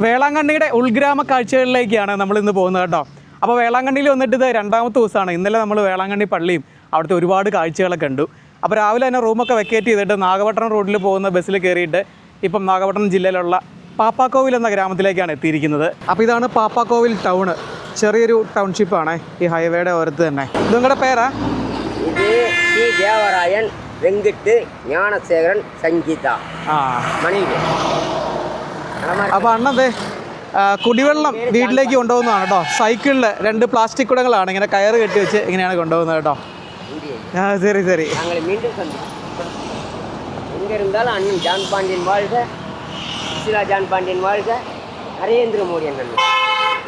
വേളാങ്കണ്ണിയുടെ ഉൾഗ്രാമ കാഴ്ചകളിലേക്കാണ് നമ്മൾ ഇന്ന് പോകുന്നത് കേട്ടോ. അപ്പോൾ വേളാങ്കണ്ണിയിൽ വന്നിട്ട് ഇത് രണ്ടാമത്തെ ദിവസമാണ്. ഇന്നലെ നമ്മൾ വേളാങ്കണ്ണി പള്ളിയും അവിടുത്തെ ഒരുപാട് കാഴ്ചകളൊക്കെ കണ്ടു. അപ്പോൾ രാവിലെ തന്നെ റൂമൊക്കെ വെക്കേറ്റ് ചെയ്തിട്ട് നാഗപട്ടണം റോഡിൽ പോകുന്ന ബസ്സിൽ കയറിയിട്ട് ഇപ്പം നാഗപട്ടണം ജില്ലയിലുള്ള പാപ്പാക്കോവിൽ എന്ന ഗ്രാമത്തിലേക്കാണ് എത്തിയിരിക്കുന്നത്. അപ്പോൾ ഇതാണ് പാപ്പാക്കോവിൽ ടൗണ്. ചെറിയൊരു ടൗൺഷിപ്പാണ് ഈ ഹൈവേയുടെ ഓരത്ത് തന്നെ. ഇത് നിങ്ങളുടെ പേരാ? ഇത് ടി ദേവരായൻ, വെങ്കിട്ട്, ജ്ഞാനശേഖരൻ, സംഗീത. മണിയിൽ. അപ്പോൾ അണ്ണതേ കുടിവെള്ളം വീട്ടിലേക്ക് കൊണ്ടുപോകുന്നതാണ് കേട്ടോ. സൈക്കിളിൽ 2 പ്ലാസ്റ്റിക് കുടങ്ങളാണ് ഇങ്ങനെ കയറ് കെട്ടി വെച്ച് ഇങ്ങനെയാണ് കൊണ്ടുപോകുന്നത് കേട്ടോ. சரி சரி. நாங்கள் மீண்டும் சந்திப்போம். எங்கே இருந்தாலும் அண்ணன் ஜான் பாண்டியன் வாழ்க, சுசிலா ஜான் பாண்டியன் வாழ்க, நரேந்திர மோடி அண்ணன்.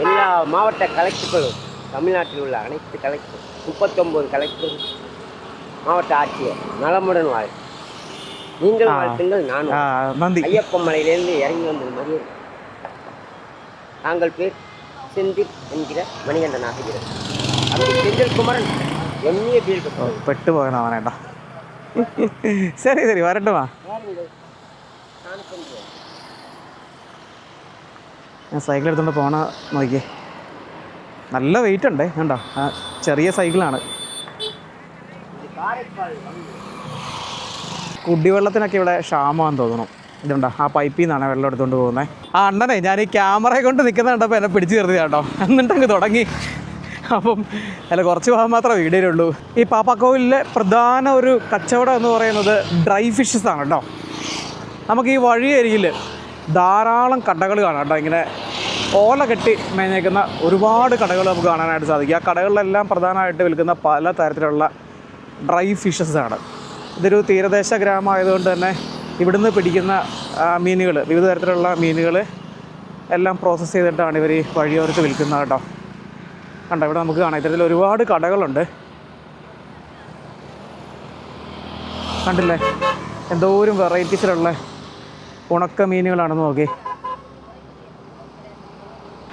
எல்லா மாவட்ட கலெக்டர்களும், தமிழ்நாட்டில் உள்ள அனைத்து கலெக்டர், 39 கலெக்டர், மாவட்ட ஆட்சியர் நலமுடன் வாழ்க. நீங்கள் வாழ்த்துங்கள். நான் ஐயப்பமலையிலேருந்து இறங்கி வந்தது மாதிரி. நாங்கள் பேர் செந்தில் என்கிற மணிகண்டன் ஆகிறது. அப்படி செந்தில் குமரன் പെട്ടു പോകണേട്ടാ. ശരി ശരി വരട്ടുവാ. ഞാൻ സൈക്കിൾ എടുത്തുകൊണ്ട് പോണ നോക്കിയേ. നല്ല വെയിറ്റ് ഉണ്ടേ കണ്ടോ. ചെറിയ സൈക്കിളാണ്. കുടിവെള്ളത്തിനൊക്കെ ഇവിടെ ക്ഷാമമാണെന്ന് തോന്നുന്നു. ഇതുണ്ടോ ആ പൈപ്പിൽ നിന്നാണ് വെള്ളം എടുത്തുകൊണ്ട് പോകുന്നത്. ആ അണ്ണനെ ഞാൻ ഈ ക്യാമറയെ കൊണ്ട് നിൽക്കുന്ന കണ്ടപ്പോൾ എന്നെ പിടിച്ചു കയറി കേട്ടോ. എന്നിട്ടങ്ങ് തുടങ്ങി. അപ്പം അല്ല കുറച്ച് ഭാഗം മാത്രമേ വീഡിയോയിലുള്ളൂ. ഈ പാപ്പാക്കോവിലിലെ പ്രധാന ഒരു കച്ചവടം എന്ന് പറയുന്നത് ഡ്രൈ ഫിഷസ് ആണ് കേട്ടോ. നമുക്ക് ഈ വഴിയരികിൽ ധാരാളം കടകൾ കാണാം കേട്ടോ. ഇങ്ങനെ ഓല കെട്ടി മേഞ്ഞേക്കുന്ന ഒരുപാട് കടകൾ നമുക്ക് കാണാനായിട്ട് സാധിക്കും. ആ കടകളിലെല്ലാം പ്രധാനമായിട്ട് വിൽക്കുന്ന പല തരത്തിലുള്ള ഡ്രൈ ഫിഷസ് ആണ്. ഇതൊരു തീരദേശ ഗ്രാമമായതുകൊണ്ട് തന്നെ ഇവിടുന്ന് പിടിക്കുന്ന മീനുകൾ, വിവിധ തരത്തിലുള്ള മീനുകൾ എല്ലാം പ്രോസസ്സ് ചെയ്തിട്ടാണ് ഇവർ ഈ വഴിയോരത്ത് വിൽക്കുന്നത് കേട്ടോ. കണ്ടോ ഇവിടെ നമുക്ക് കാണാം ഇത്തരത്തിൽ ഒരുപാട് കടകളുണ്ട്. കണ്ടില്ലേ എന്തോരം വെറൈറ്റീസിലുള്ള ഉണക്ക മീനുകളാണെന്ന് നോക്കി.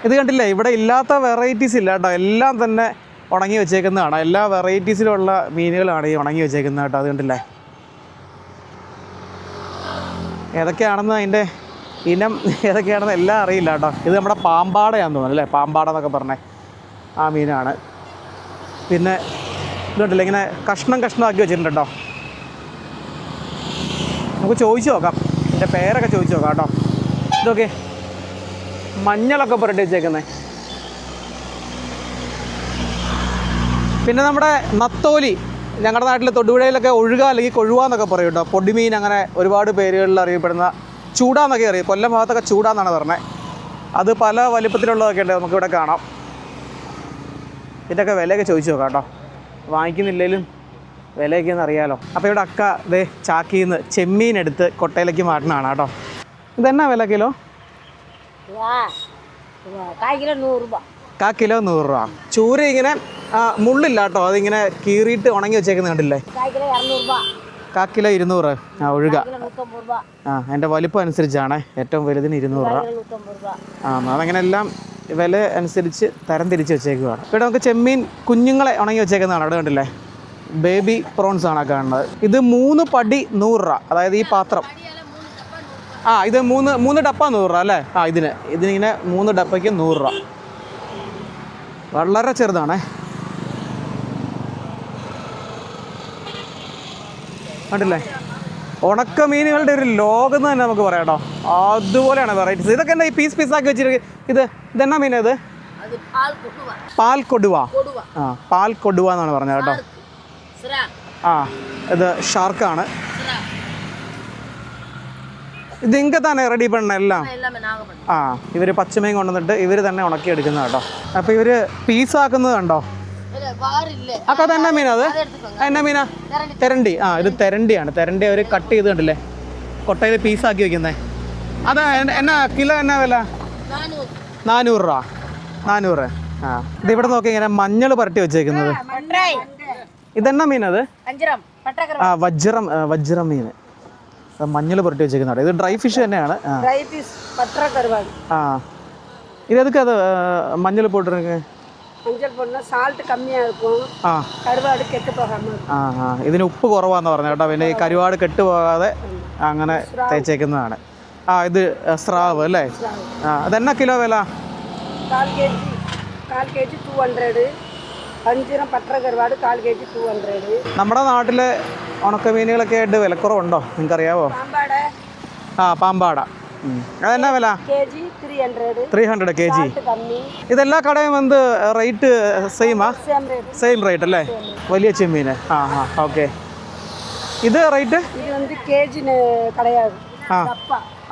ഇത് കണ്ടില്ലേ ഇവിടെ ഇല്ലാത്ത വെറൈറ്റീസ് ഇല്ല കേട്ടോ. എല്ലാം തന്നെ ഉണങ്ങി വെച്ചേക്കുന്നതാണ്. എല്ലാ വെറൈറ്റീസിലുള്ള മീനുകളാണ് ഈ ഉണങ്ങി വെച്ചേക്കുന്നത് കേട്ടോ. അത് കണ്ടില്ലേ ഏതൊക്കെയാണെന്ന് അതിൻ്റെ ഇനം ഏതൊക്കെയാണെന്ന് എല്ലാം അറിയില്ല കേട്ടോ. ഇത് നമ്മുടെ പാമ്പാടയാണെന്ന് തോന്നുന്നു അല്ലേ. പാമ്പാട എന്നൊക്കെ പറഞ്ഞേ ആ മീനാണ്. പിന്നെ ഇതുണ്ടല്ലോ ഇങ്ങനെ കഷ്ണം കഷ്ണമാക്കി വെച്ചിട്ടുണ്ട് കേട്ടോ. നമുക്ക് ചോദിച്ചു നോക്കാം, എൻ്റെ പേരൊക്കെ ചോദിച്ചു നോക്കാം കേട്ടോ. ഇതൊക്കെ മഞ്ഞളൊക്കെ പുരട്ടി വെച്ചേക്കുന്നത്. പിന്നെ നമ്മുടെ നത്തോലി, ഞങ്ങളുടെ നാട്ടിൽ തൊടുപുഴയിലൊക്കെ ഒഴുക അല്ലെങ്കിൽ കൊഴുവ എന്നൊക്കെ പറയും കേട്ടോ. പൊടിമീൻ അങ്ങനെ ഒരുപാട് പേരുകളിൽ അറിയപ്പെടുന്ന ചൂടാന്നൊക്കെ അറിയും. കൊല്ലം ഭാഗത്തൊക്കെ ചൂടാന്നാണ് പറഞ്ഞത്. അത് പല വലിപ്പത്തിലുള്ളതൊക്കെ ഉണ്ട്, നമുക്കിവിടെ കാണാം. ഇതൊക്കെ വിലയൊക്കെ ചോദിച്ചു നോക്കാം കേട്ടോ. വാങ്ങിക്കുന്നില്ലെങ്കിലും വിലയൊക്കെ ഒന്ന് അറിയാമല്ലോ. അപ്പോൾ ഇവിടെ അക്ക ദേ ചാക്കിയിൽ നിന്ന് ചെമ്മീൻ എടുത്ത് കൊട്ടയിലേക്ക് മാറ്റണതാണ് കേട്ടോ. ഇതെന്നാ വില കിലോ? കാ കിലോ 100 രൂപ. ചൂര ഇങ്ങനെ മുള്ളില്ല കേട്ടോ. അതിങ്ങനെ കീറിയിട്ട് ഉണങ്ങി വെച്ചേക്കുന്ന കണ്ടില്ലേ. കാ കിലോ 200. ഒഴുക എൻ്റെ വലിപ്പം അനുസരിച്ചാണ്. ഏറ്റവും വലുതിന് 200 രൂപ. അതങ്ങനെ എല്ലാം വില അനുസരിച്ച് തരം തിരിച്ച് വെച്ചേക്കുകയാണ്. ഇവിടെ നമുക്ക് ചെമ്മീൻ കുഞ്ഞുങ്ങളെ ഉണങ്ങി വെച്ചേക്കുന്നതാണ്. അവിടെ കണ്ടില്ലേ ബേബി പ്രോൺസ് ആണ് കാണുന്നത്. ഇത് 3 പടി 100 രൂപ. അതായത് ഈ പാത്രം ഇത് 3 ഡപ്പ 100 രൂപ അല്ലേ. ഇതിനിങ്ങനെ 3 ഡപ്പയ്ക്ക് 100 രൂപ. വളരെ ചെറുതാണേ. കണ്ടില്ലേ ഉണക്ക മീനുകളുടെ ഒരു ലോകം എന്ന് തന്നെ നമുക്ക് പറയാം കേട്ടോ. അതുപോലെയാണ് വെറൈറ്റീസ്. ഇതൊക്കെ എന്നാ ഈ പീസാക്കി വെച്ചിരിക്കുന്നത്? ഇതെന്നാ മീനാ ഇത്? പാൽ കൊടുവ. പാൽ കൊടുവ എന്നാണ് പറഞ്ഞത് കേട്ടോ. ഇത് ഷാർക്കാണ്. ഇത് ഇങ്ങ തന്നെ റെഡി പണ്ണ എല്ലാം. ഇവർ പച്ചമീൻ കൊണ്ടുവന്നിട്ട് ഇവർ തന്നെ ഉണക്കി എടുക്കുന്നത് കേട്ടോ. അപ്പോൾ ഇവർ പീസാക്കുന്നത് കണ്ടോ. അക്ക എന്നാ മീനാ അത്? എന്നാ മീനാ? തെരണ്ടി. ഇത് തെരണ്ടിയാണ്. തെരണ്ടി അവർ കട്ട് ചെയ്ത് കണ്ടില്ലേ കൊട്ടയിൽ പീസാക്കി വെക്കുന്നത്. അതാ എന്നാ കിലോ എന്നാ വില? 400 രൂപ. 400. ഇതിവിടെ നോക്കി ഇങ്ങനെ മഞ്ഞൾ പുരട്ടി വെച്ചേക്കുന്നത്. ഇതെന്നാ മീനത്? വജ്രം മീൻ. മഞ്ഞൾ പുരട്ടി വെച്ചേക്കുന്നതാണ്. ഇത് ഡ്രൈ ഫിഷ് തന്നെയാണ്. ഇതൊക്കെ അത് മഞ്ഞൾ പോട്ടിருக்கு. ഇതിന് ഉപ്പ് കുറവാന്ന് പറഞ്ഞു കേട്ടോ. പിന്നെ ഈ കരുവാട് കെട്ടുപോകാതെ അങ്ങനെ തേച്ചേക്കുന്നതാണ്. ആ ഇത് സ്രാവ് അല്ലേ? ആ അതെന്നാ കിലോ വില? 4 kg 200. അഞ്ചിനം പട്ട കരുവാട് 4 kg 200. നമ്മുടെ നാട്ടിലെ ഉണക്കമീനുകളൊക്കെ ആയിട്ട് വിലക്കുറവുണ്ടോ നിങ്ങൾക്കറിയാവോ? ആ പാമ്പാട. അതെന്നാ വില? kg 300. 300 kg. ഇതെല്ലാ കടയും എന്ത് റേറ്റ് സെയിമാ? സെയിം റേറ്റ് അല്ലേ? വലിയ ചെമ്മീന്. ആ ആ ഓക്കെ. ഇത് റേറ്റ്? ഇത് കേജിന് കടയാകും.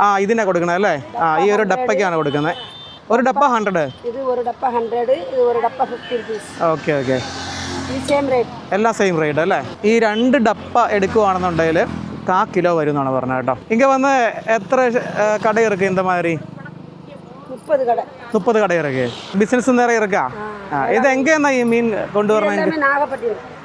ആ ഇതിനാ കൊടുക്കണത് അല്ലേ? ആ ഈ ഒരു ഡപ്പയ്ക്കാണ് കൊടുക്കുന്നത്. ഒരു ഡപ്പ 100. ഇത് ഒരു ഡപ്പ 100. ഇത് ഒരു ഡപ്പ 50 rupees. Okay okay. ഈ സെയിം റേറ്റ്. എല്ലാം സെയിം റേറ്റ് അല്ലേ? ഈ 2 ഡപ്പ എടുക്കുവാണെന്നുണ്ടെങ്കിൽ 1/4 കിലോ വരും എന്നാണ് പറഞ്ഞത് കേട്ടോ. ഇങ്ങനെ വന്ന് എത്ര കട ഇറക്കും இந்த மாதிரி? 30 കട. 30 കട ഇറക്ക്. ബിസിനസ് നേരെ ഇറക്കാ. ഇത് എങ്ങനെയാ ഈ മീൻ കൊണ്ടുവരണത്?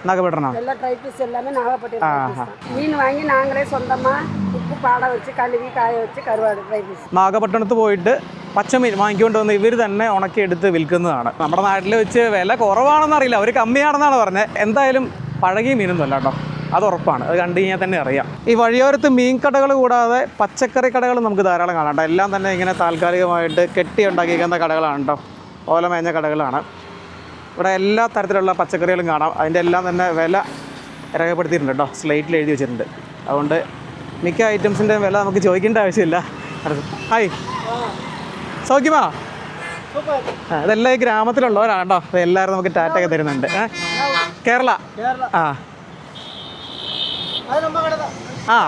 நாகப்பட்டினம். எல்லா ட்ரைபீஸ் எல்லாமே நாகப்பட்டினம். மீன் வாங்கி நாங்களே சொந்தமாக உப்பு பாடை வச்சு கழுவி காய வச்சு കരുവാട് ட்ரைபீஸ். നാഗപട്ടണത്ത് പോയിട്ട് പച്ചമീൻ വാങ്ങിക്കൊണ്ട് വന്ന് ഇവർ തന്നെ ഉണക്കിയെടുത്ത് വിൽക്കുന്നതാണ്. നമ്മുടെ നാട്ടിൽ വെച്ച് വില കുറവാണെന്ന് അറിയില്ല, അവർ കമ്മിയാണെന്നാണ് പറഞ്ഞത്. എന്തായാലും പഴകിയ മീനൊന്നും അല്ല കേട്ടോ, അത് ഉറപ്പാണ്. അത് കണ്ടു കഴിഞ്ഞാൽ തന്നെ അറിയാം. ഈ വഴിയോരത്ത് മീൻ കടകൾ കൂടാതെ പച്ചക്കറി കടകൾ നമുക്ക് ധാരാളം കാണാം കേട്ടോ. എല്ലാം തന്നെ ഇങ്ങനെ താൽക്കാലികമായിട്ട് കെട്ടി ഉണ്ടാക്കിയിരിക്കുന്ന കടകളാണ് കേട്ടോ, ഓലമേഞ്ഞ കടകളാണ്. ഇവിടെ എല്ലാ തരത്തിലുള്ള പച്ചക്കറികളും കാണാം. അതിൻ്റെ എല്ലാം തന്നെ വില രേഖപ്പെടുത്തിയിട്ടുണ്ട് കേട്ടോ, സ്ലേറ്റിൽ എഴുതി വെച്ചിട്ടുണ്ട്. അതുകൊണ്ട് മിക്ക ഐറ്റംസിൻ്റെ വില നമുക്ക് ചോദിക്കേണ്ട ആവശ്യമില്ല. ഹായ്, സൗഖ്യമാ? ഇതെല്ലാം ഈ ഗ്രാമത്തിലുള്ളവരാണ് കേട്ടോ. എല്ലാവരും നമുക്ക് ടാറ്റൊക്കെ തരുന്നുണ്ട്. കേരള? ആ ആ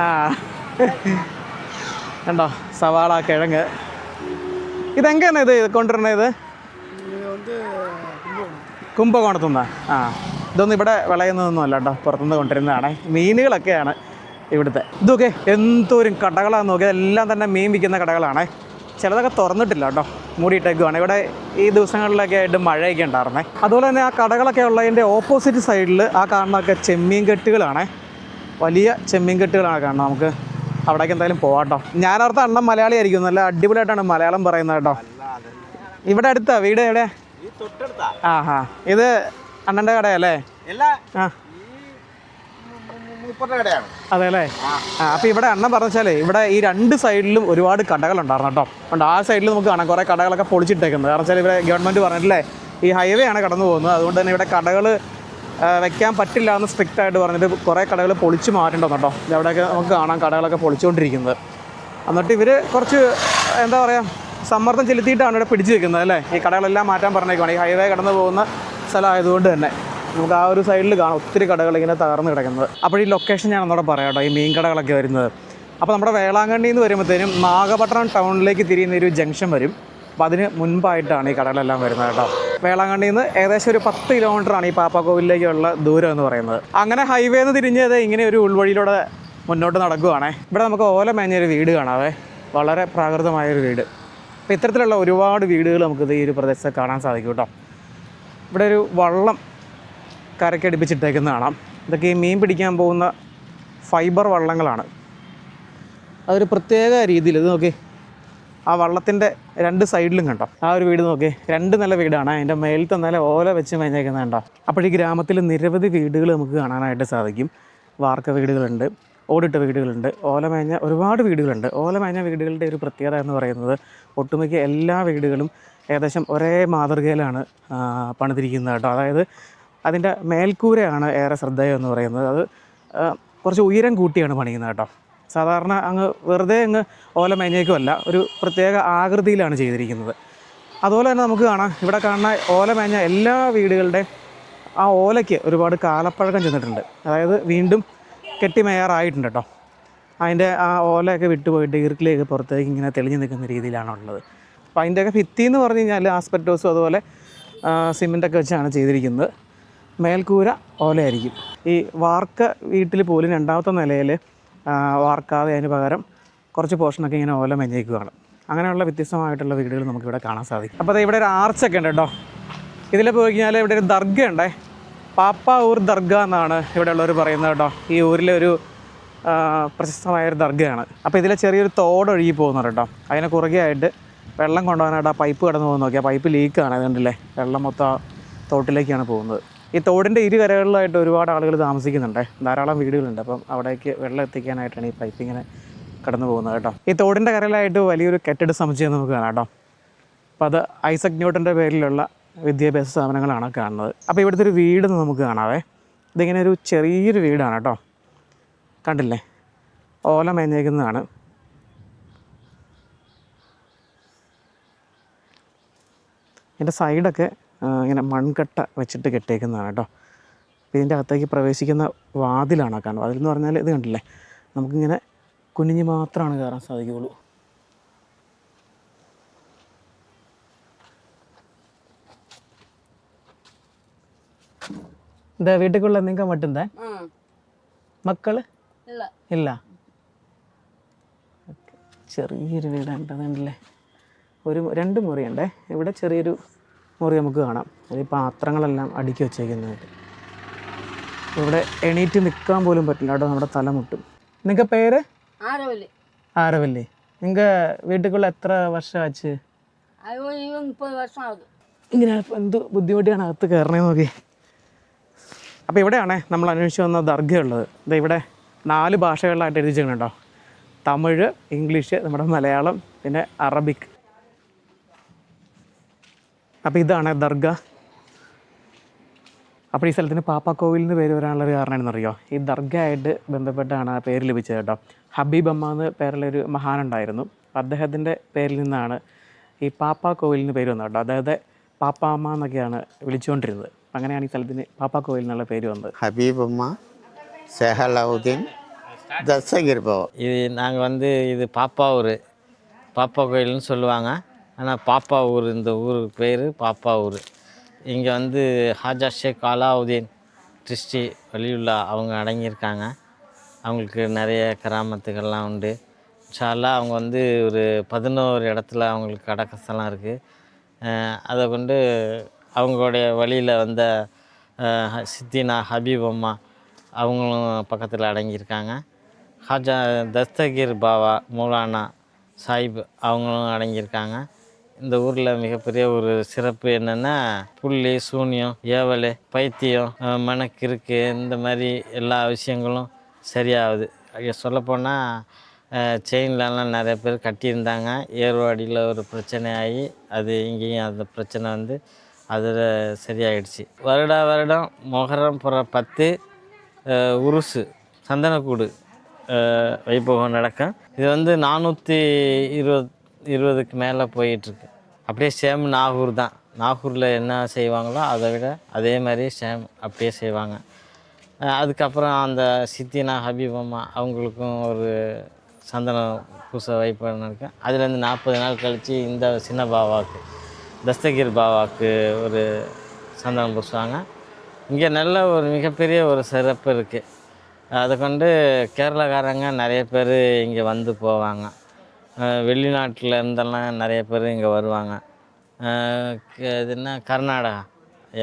ആ കണ്ടോ, സവാള, കിഴങ്ങ്. ഇതെങ്ങനെയാണ് ഇത് കൊണ്ടുവരണത്? കുംഭകോണത്തുനിന്ന്. ആ ഇതൊന്നും ഇവിടെ വിളയുന്നതൊന്നും അല്ല കേട്ടോ, പുറത്തുനിന്ന് കൊണ്ടുവരുന്നതാണ്. മീനുകളൊക്കെയാണ് ഇവിടുത്തെ. ഇതൊക്കെ എന്തോരം കടകളാണെന്ന് നോക്കിയാൽ എല്ലാം തന്നെ മീൻ വിൽക്കുന്ന കടകളാണ്. ചിലതൊക്കെ തുറന്നിട്ടില്ല കേട്ടോ, മൂടിയിട്ടേക്കുവാണ്. ഇവിടെ ഈ ദിവസങ്ങളിലൊക്കെ ആയിട്ട് മഴയൊക്കെ ഉണ്ടായിരുന്നേ. അതുപോലെ തന്നെ ആ കടകളൊക്കെ ഉള്ളതിൻ്റെ ഓപ്പോസിറ്റ് സൈഡിൽ ആ കാണുന്നതൊക്കെ ചെമ്മീൻ കെട്ടുകളാണ്. വലിയ ചെമ്മീൻ കെട്ടുകളാണ് കാണുന്നത്. നമുക്ക് അവിടേക്ക് എന്തായാലും പോവാട്ടോ. ഞാനോർത്ത അണ്ണൻ മലയാളി ആയിരിക്കും, നല്ല അടിപൊളിയായിട്ടാണ് മലയാളം പറയുന്നത് കേട്ടോ. ഇവിടെ അടുത്താ വീട്? എവിടെ? ആ ഹാ, ഇത് അണ്ണൻ്റെ കടയല്ലേ? ആ അതെ അല്ലേ? ആ അപ്പോൾ ഇവിടെ അണ്ണൻ പറഞ്ഞാലേ ഇവിടെ ഈ 2 സൈഡിലും ഒരുപാട് കടകളുണ്ടായിരുന്നു കേട്ടോ. അതുകൊണ്ട് ആ സൈഡിൽ നമുക്ക് കാണാം കുറേ കടകളൊക്കെ പൊളിച്ചിട്ടേക്കുന്നത്. കാരണം വെച്ചാൽ ഇവിടെ ഗവൺമെൻറ് പറഞ്ഞിട്ടില്ലേ, ഈ ഹൈവേ ആണ് കടന്നു പോകുന്നത്. അതുകൊണ്ട് തന്നെ ഇവിടെ കടകൾ വെക്കാൻ പറ്റില്ല എന്ന് സ്ട്രിക്റ്റ് ആയിട്ട് പറഞ്ഞിട്ട് കുറേ കടകൾ പൊളിച്ച് മാറ്റേണ്ടത് കേട്ടോ. ഇവിടെയൊക്കെ നമുക്ക് കാണാം കടകളൊക്കെ പൊളിച്ചുകൊണ്ടിരിക്കുന്നത്. എന്നിട്ട് ഇവർ കുറച്ച് എന്താ പറയുക, സമ്മർദ്ദം ചെലുത്തിയിട്ടാണ് ഇവിടെ പിടിച്ചു വെക്കുന്നത് അല്ലേ. ഈ കടകളെല്ലാം മാറ്റാൻ പറഞ്ഞേക്കുവാണ്. ഈ ഹൈവേ കടന്നു പോകുന്ന സ്ഥലമായതുകൊണ്ട് തന്നെ നമുക്ക് ആ ഒരു സൈഡിൽ കാണാം ഒത്തിരി കടകൾ ഇങ്ങനെ തകർന്ന് കിടക്കുന്നത്. അപ്പോൾ ഈ ലൊക്കേഷൻ ഞാൻ ഒന്നുകൂടെ പറയാം കേട്ടോ, ഈ മീൻ കടകളൊക്കെ വരുന്നത്. അപ്പോൾ നമ്മുടെ വേളാങ്കണ്ണിയിൽ നിന്ന് വരുമ്പോഴത്തേനും നാഗപട്ടണം ടൗണിലേക്ക് തിരിയുന്ന ഒരു ജംഗ്ഷൻ വരും. അപ്പോൾ അതിന് മുൻപായിട്ടാണ് ഈ കടകളെല്ലാം വരുന്നത് കേട്ടോ. വേളാങ്കണ്ണിയിൽ നിന്ന് ഏകദേശം ഒരു 10 കിലോമീറ്ററാണ് ഈ പാപ്പാക്കോവിലേക്കുള്ള ദൂരം എന്ന് പറയുന്നത്. അങ്ങനെ ഹൈവേന്ന് തിരിഞ്ഞത് ഇങ്ങനെ ഒരു ഉൾവഴിയിലൂടെ മുന്നോട്ട് നടക്കുകയാണേ. ഇവിടെ നമുക്ക് ഓല മേഞ്ഞൊരു വീട് കാണാവേ, വളരെ പ്രാകൃതമായൊരു വീട്. അപ്പോൾ ഇത്തരത്തിലുള്ള ഒരുപാട് വീടുകൾ നമുക്കിത് ഈ ഒരു പ്രദേശത്ത് കാണാൻ സാധിക്കും കേട്ടോ. ഇവിടെ ഒരു വള്ളം കരക്കടിപ്പിച്ചിട്ടേക്കുന്ന കാണാം. ഇതൊക്കെ ഈ മീൻ പിടിക്കാൻ പോകുന്ന ഫൈബർ വള്ളങ്ങളാണ്. അതൊരു പ്രത്യേക രീതിയിൽ ഇത് നോക്കി, ആ വള്ളത്തിൻ്റെ 2 സൈഡിലും കണ്ടോ. ആ ഒരു വീട് നോക്കി, 2 നില വീടാണ്. അതിൻ്റെ മേലത്തെ നില ഓല വെച്ച് മേഞ്ഞേക്കുന്നത് കണ്ടോ. അപ്പോൾ ഈ ഗ്രാമത്തിൽ നിരവധി വീടുകൾ നമുക്ക് കാണാനായിട്ട് സാധിക്കും. വാർക്ക വീടുകളുണ്ട്, ഓടിട്ട വീടുകളുണ്ട്, ഓല മേഞ്ഞ ഒരുപാട് വീടുകളുണ്ട്. ഓല മേഞ്ഞ വീടുകളുടെ ഒരു പ്രത്യേകത എന്ന് പറയുന്നത് ഒട്ടുമിക്ക എല്ലാ വീടുകളും ഏകദേശം ഒരേ മാതൃകയിലാണ് പണിതിരിക്കുന്നത് കേട്ടോ. അതായത് അതിൻ്റെ മേൽക്കൂരയാണ് ഏറെ ശ്രദ്ധേയം എന്ന് പറയുന്നത്. അത് കുറച്ച് ഉയരം കൂട്ടിയാണ് പണിയുന്നത് കേട്ടോ. സാധാരണ അങ്ങ് വെറുതെ അങ്ങ് ഓല മേഞ്ഞേക്കുമല്ല, ഒരു പ്രത്യേക ആകൃതിയിലാണ് ചെയ്തിരിക്കുന്നത്. അതുപോലെ തന്നെ നമുക്ക് കാണാം ഇവിടെ കാണുന്ന ഓല മേഞ്ഞ എല്ലാ വീടുകളുടെ ആ ഓലയ്ക്ക് ഒരുപാട് കാലപ്പഴക്കം ചെന്നിട്ടുണ്ട്. അതായത് വീണ്ടും കെട്ടിമേയാറായിട്ടുണ്ട് കേട്ടോ. അതിൻ്റെ ആ ഓലയൊക്കെ വിട്ടുപോയിട്ട് ഈർക്കിലേക്ക് പുറത്തേക്ക് ഇങ്ങനെ തെളിഞ്ഞു നിൽക്കുന്ന രീതിയിലാണുള്ളത്. അപ്പോൾ അതിൻ്റെയൊക്കെ ഭിത്തി എന്ന് പറഞ്ഞു കഴിഞ്ഞാൽ ആസ്പെറ്റോസും അതുപോലെ സിമെൻറ്റൊക്കെ വെച്ചാണ് ചെയ്തിരിക്കുന്നത്. മേൽക്കൂര ഓലയായിരിക്കും. ഈ വാർക്ക വീട്ടിൽ പോലും 2ാമത്തെ നിലയിൽ വാർക്കാതെ അതിന് പകരം കുറച്ച് പോർഷനൊക്കെ ഇങ്ങനെ ഓല മേഞ്ഞേക്കുകയാണ്. അങ്ങനെയുള്ള വ്യത്യസ്തമായിട്ടുള്ള വീടുകൾ നമുക്കിവിടെ കാണാൻ സാധിക്കും. അപ്പോൾ ഇവിടെ ഒരു ആർച്ചൊക്കെ ഉണ്ട് കേട്ടോ. ഇതിൽ പോയി കഴിഞ്ഞാൽ ഇവിടെ ഒരു ദർഗ ഉണ്ടേ, പാപ്പാവൂർ ദർഗ എന്നാണ് ഇവിടെ ഉള്ളവർ പറയുന്നത് കേട്ടോ. ഈ ഊരിലെ ഒരു പ്രശസ്തമായൊരു ദർഗയാണ്. അപ്പോൾ ഇതിലെ ചെറിയൊരു തോടൊഴുകി പോകുന്നുണ്ട് കേട്ടോ. അതിനെ കുറുകെ ആയിട്ട് വെള്ളം കൊണ്ടുപോകാനായിട്ട് ആ പൈപ്പ് കടന്നു പോകുന്ന നോക്കി. ആ പൈപ്പ് ലീക്കാണ്, അതുകൊണ്ടല്ലേ വെള്ളം മൊത്തം തോട്ടിലേക്കാണ് പോകുന്നത്. ഈ തോടിൻ്റെ ഇരുകരകളിലായിട്ട് ഒരുപാട് ആളുകൾ താമസിക്കുന്നുണ്ട്, ധാരാളം വീടുകളുണ്ട്. അപ്പം അവിടേക്ക് വെള്ളം എത്തിക്കാനായിട്ടാണ് ഈ പൈപ്പ് ഇങ്ങനെ കടന്നു പോകുന്നത് കേട്ടോ. ഈ തോടിൻ്റെ കരയിലായിട്ട് വലിയൊരു കെട്ടിട സമുച്ചയം നമുക്ക് കാണാം കേട്ടോ. അപ്പോൾ അത് ഐസക് ന്യൂട്ടൻ്റെ പേരിലുള്ള വിദ്യാഭ്യാസ സ്ഥാപനങ്ങളാണ് കാണുന്നത്. അപ്പോൾ ഇവിടുത്തെ ഒരു വീട് നമുക്ക് കാണാവേ. ഇതിങ്ങനെ ഒരു ചെറിയൊരു വീടാണ് കേട്ടോ, കണ്ടില്ലേ, ഓല മേഞ്ഞേക്കുന്നതാണ്. ഇതിൻ്റെ സൈഡൊക്കെ ഇങ്ങനെ മൺകട്ട വെച്ചിട്ട് കെട്ടിയേക്കുന്നതാണ് കേട്ടോ. ഇതിൻ്റെ അകത്തേക്ക് പ്രവേശിക്കുന്ന വാതിലാണ് കാണുന്നത്. വാതിലെന്ന് പറഞ്ഞാൽ ഇത് കണ്ടില്ലേ, നമുക്കിങ്ങനെ കുനിഞ്ഞ് മാത്രമാണ് കയറാൻ സാധിക്കുകയുള്ളൂ. இந்த வீட்டுக்குள்ள நீங்க மட்டும்தான்? മക്കള് ഇല്ല. ചെറിയൊരു വീടാണ് അതുകൊണ്ടല്ലേ. ഒരു 2 മുറിയുണ്ടേ. ഇവിടെ ചെറിയൊരു മുറി നമുക്ക് കാണാം. ഈ പാത്രങ്ങളെല്ലാം അടുക്കി വെച്ചേക്കുന്നതായിട്ട്. ഇവിടെ എണീറ്റ് നിൽക്കാൻ പോലും പറ്റില്ല കേട്ടോ, നമ്മുടെ തല മുട്ടും. നിങ്ങ പേര്? ആരവല്ലി. നിങ്ങ വീട്ടുക്കുള്ള എത്ര വർഷം ആച്ച്? 30 വർഷം ആകും. ഇങ്ങനെ എന്ത് ബുദ്ധിമുട്ടിയാണ് അകത്ത് കയറണേ നോക്കി. അപ്പോൾ ഇവിടെയാണ് നമ്മൾ അന്വേഷിച്ച് വന്ന ദർഗ ഉള്ളത്. ഇത് ഇവിടെ 4 ഭാഷകളിലായിട്ട് എഴുതിച്ചിട്ടുണ്ട് കേട്ടോ. തമിഴ്, ഇംഗ്ലീഷ്, നമ്മുടെ മലയാളം, പിന്നെ അറബിക്. അപ്പോൾ ഇതാണ് ദർഗ. അപ്പോൾ ഈ സ്ഥലത്തിന് പാപ്പാക്കോവിൽ എന്ന് പേര് വരാനുള്ളൊരു കാരണം എന്നറിയോ, ഈ ദർഗ ആയിട്ട് ബന്ധപ്പെട്ടാണ് ആ പേര് ലഭിച്ചത് കേട്ടോ. ഹബീബ് അമ്മ എന്ന് പേരുള്ളൊരു മഹാനുണ്ടായിരുന്നു. അദ്ദേഹത്തിൻ്റെ പേരിൽ നിന്നാണ് ഈ പാപ്പാക്കോവിൽ എന്ന് പേര് വന്നത് കേട്ടോ. അതായത് പാപ്പാമ്മ എന്നൊക്കെയാണ് വിളിച്ചുകൊണ്ടിരുന്നത്. അങ്ങനെയാണ് ഈ സ്ഥലത്തിന് പാപ്പാക്കോവിൽ എന്നുള്ള പേര് വന്നത്. ஹபீப் அம்மா, செஹலாவுதீன், தஸ்தகிர் பாவா. இது நாங்கள் வந்து இது பாப்பா ஊர், பாப்பா கோயில்னு சொல்லுவாங்க. ஆனால் பாப்பா ஊர், இந்த ஊருக்கு பேர் பாப்பா ஊர். இங்கே வந்து ஹாஜா ஷேக் அலாவுதீன் டிஸ்ட்ரி வலியுல்லா அவங்க அடங்கியிருக்காங்க. அவங்களுக்கு நிறைய கராமத்துகள்லாம் உண்டு. இன்ஷா அல்லாஹ் அவங்க வந்து ஒரு 11 இடத்துல அவங்களுக்கு அடக்கஸ்தலம் இருக்குது. அதை கொண்டு அவங்களுடைய வழியில் வந்த சித்தினா ஹபீப் அம்மா அவங்களும் பக்கத்தில் அடங்கியிருக்காங்க. ஹாஜா தஸ்தகிர் பாவா மௌலானா சாஹிப் அவங்களும் அடங்கியிருக்காங்க. இந்த ஊரில் மிகப்பெரிய ஒரு சிறப்பு என்னென்னா, புள்ளி, சூனியம், ஏவல், பைத்தியம், மனக்கிறுக்கு, இந்த மாதிரி எல்லா விஷயங்களும் சரியாகுது. சொல்லப்போனால் செயின்லலாம் நிறைய பேர் கட்டியிருந்தாங்க. ஏர்வாடியில் ஒரு பிரச்சனை ஆகி அது இங்கேயும் அந்த பிரச்சனை வந்து அதில் சரியாயிடுச்சு. வருடம் மொஹரம் புற 10 உருசு சந்தனக்கூடு வைபவம் நடக்கும். இது வந்து 420க்கு மேலே போயிட்டுருக்கு. அப்படியே சேம் நாகூர் தான். நாகூரில் என்ன செய்வாங்களோ அதை விட அதே மாதிரி சேம் அப்படியே செய்வாங்க. அதுக்கப்புறம் அந்த சித்தினா ஹபீப் அம்மா அவங்களுக்கும் ஒரு சந்தனம் பூச வைப்பு நடக்கும். அதுலேருந்து 40 நாள் கழித்து இந்த சின்ன பாவாவுக்கு, தஸ்தகிர் பாவாவுக்கு ஒரு சந்தனம் பூசுவாங்க. இங்கே நல்ல ஒரு மிகப்பெரிய ஒரு சிறப்பு இருக்குது. அதை கொண்டு கேரளாக்காரங்க நிறைய பேர் இங்கே வந்து போவாங்க. வெளிநாட்டில் இருந்தெல்லாம் நிறைய பேர் இங்கே வருவாங்க. இது என்ன, கர்நாடகா,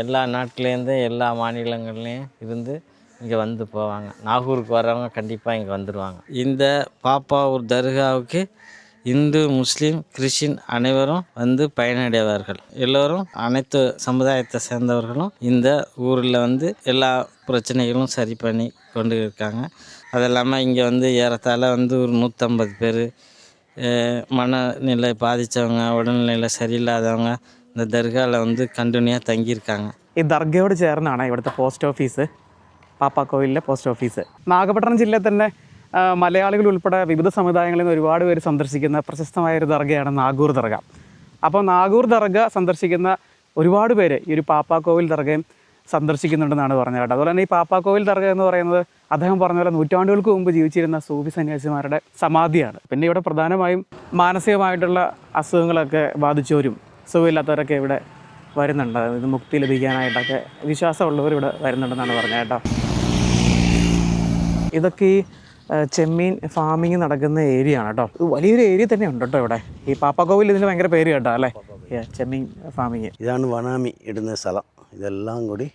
எல்லா நாட்டிலேருந்து எல்லா மாநிலங்கள்லேயும் இருந்து இங்கே வந்து போவாங்க. நாகூருக்கு வரவங்க கண்டிப்பாக இங்கே வந்துடுவாங்க. இந்த பாப்பாவூர் தர்காவுக்கு இந்து, முஸ்லீம், கிறிஸ்டின் அனைவரும் வந்து பயனடைவார்கள். எல்லோரும் அனைத்து சமுதாயத்தை சேர்ந்தவர்களும் இந்த ஊரில் வந்து எல்லா பிரச்சனைகளும் சரி பண்ணி கொண்டு இருக்காங்க. அது இல்லாமல் இங்கே வந்து ஏறத்தாழ வந்து ஒரு 150 பேர் மனநிலை பாதித்தவங்க, உடல்நிலை சரியில்லாதவங்க இந்த ദർഗയിൽ வந்து കണ്ടിന്യൂവായി തങ്ങിയിരിക്കാங்க. ഈ ദർഗയോട് ചേർന്നാണ് ഇവിടുത്തെ പോസ്റ്റ് ഓഫീസ്, പാപ്പാക്കോവിലിലെ പോസ്റ്റ് ഓഫീസ്. നാഗപട്ടണം ജില്ലയിൽ തന്നെ മലയാളികൾ ഉൾപ്പെടെ വിവിധ സമുദായങ്ങളിൽ നിന്ന് ഒരുപാട് പേര് സന്ദർശിക്കുന്ന പ്രശസ്തമായൊരു ദർഗയാണ് നാഗൂർ ദർഗ. അപ്പോൾ നാഗൂർ ദർഗ സന്ദർശിക്കുന്ന ഒരുപാട് പേര് ഈ ഒരു പാപ്പാക്കോവിൽ ദർഗയും സന്ദർശിക്കുന്നുണ്ടെന്നാണ് പറഞ്ഞത് കേട്ടോ. അതുപോലെ തന്നെ ഈ പാപ്പാക്കോവിൽ ദർഗ എന്ന് പറയുന്നത് അദ്ദേഹം പറഞ്ഞ പോലെ നൂറ്റാണ്ടുകൾക്ക് മുമ്പ് ജീവിച്ചിരുന്ന സൂഫി സന്യാസിമാരുടെ സമാധിയാണ്. പിന്നെ ഇവിടെ പ്രധാനമായും മാനസികമായിട്ടുള്ള അസുഖങ്ങളൊക്കെ ബാധിച്ചവരും സുഖമില്ലാത്തവരൊക്കെ ഇവിടെ വരുന്നുണ്ട്. ഇത് മുക്തി ലഭിക്കാനായിട്ടൊക്കെ വിശ്വാസമുള്ളവർ ഇവിടെ വരുന്നുണ്ടെന്നാണ് പറഞ്ഞത് കേട്ടോ. ഇതൊക്കെ ഈ ചെമ്മീൻ ഫാമിങ് നടക്കുന്ന ഏരിയ ആണ് കേട്ടോ. ഇത് വലിയൊരു ഏരിയ തന്നെ ഉണ്ട് കേട്ടോ ഇവിടെ. ഈ പാപ്പാക്കോവിൽ ഇതിന് ഭയങ്കര പേര് കേട്ടോ അല്ലേ, ചെമ്മീൻ ഫാമിങ്. ഇതാണ് വനാമി ഇടുന്ന സ്ഥലം. ഇതെല്ലാം കൂടി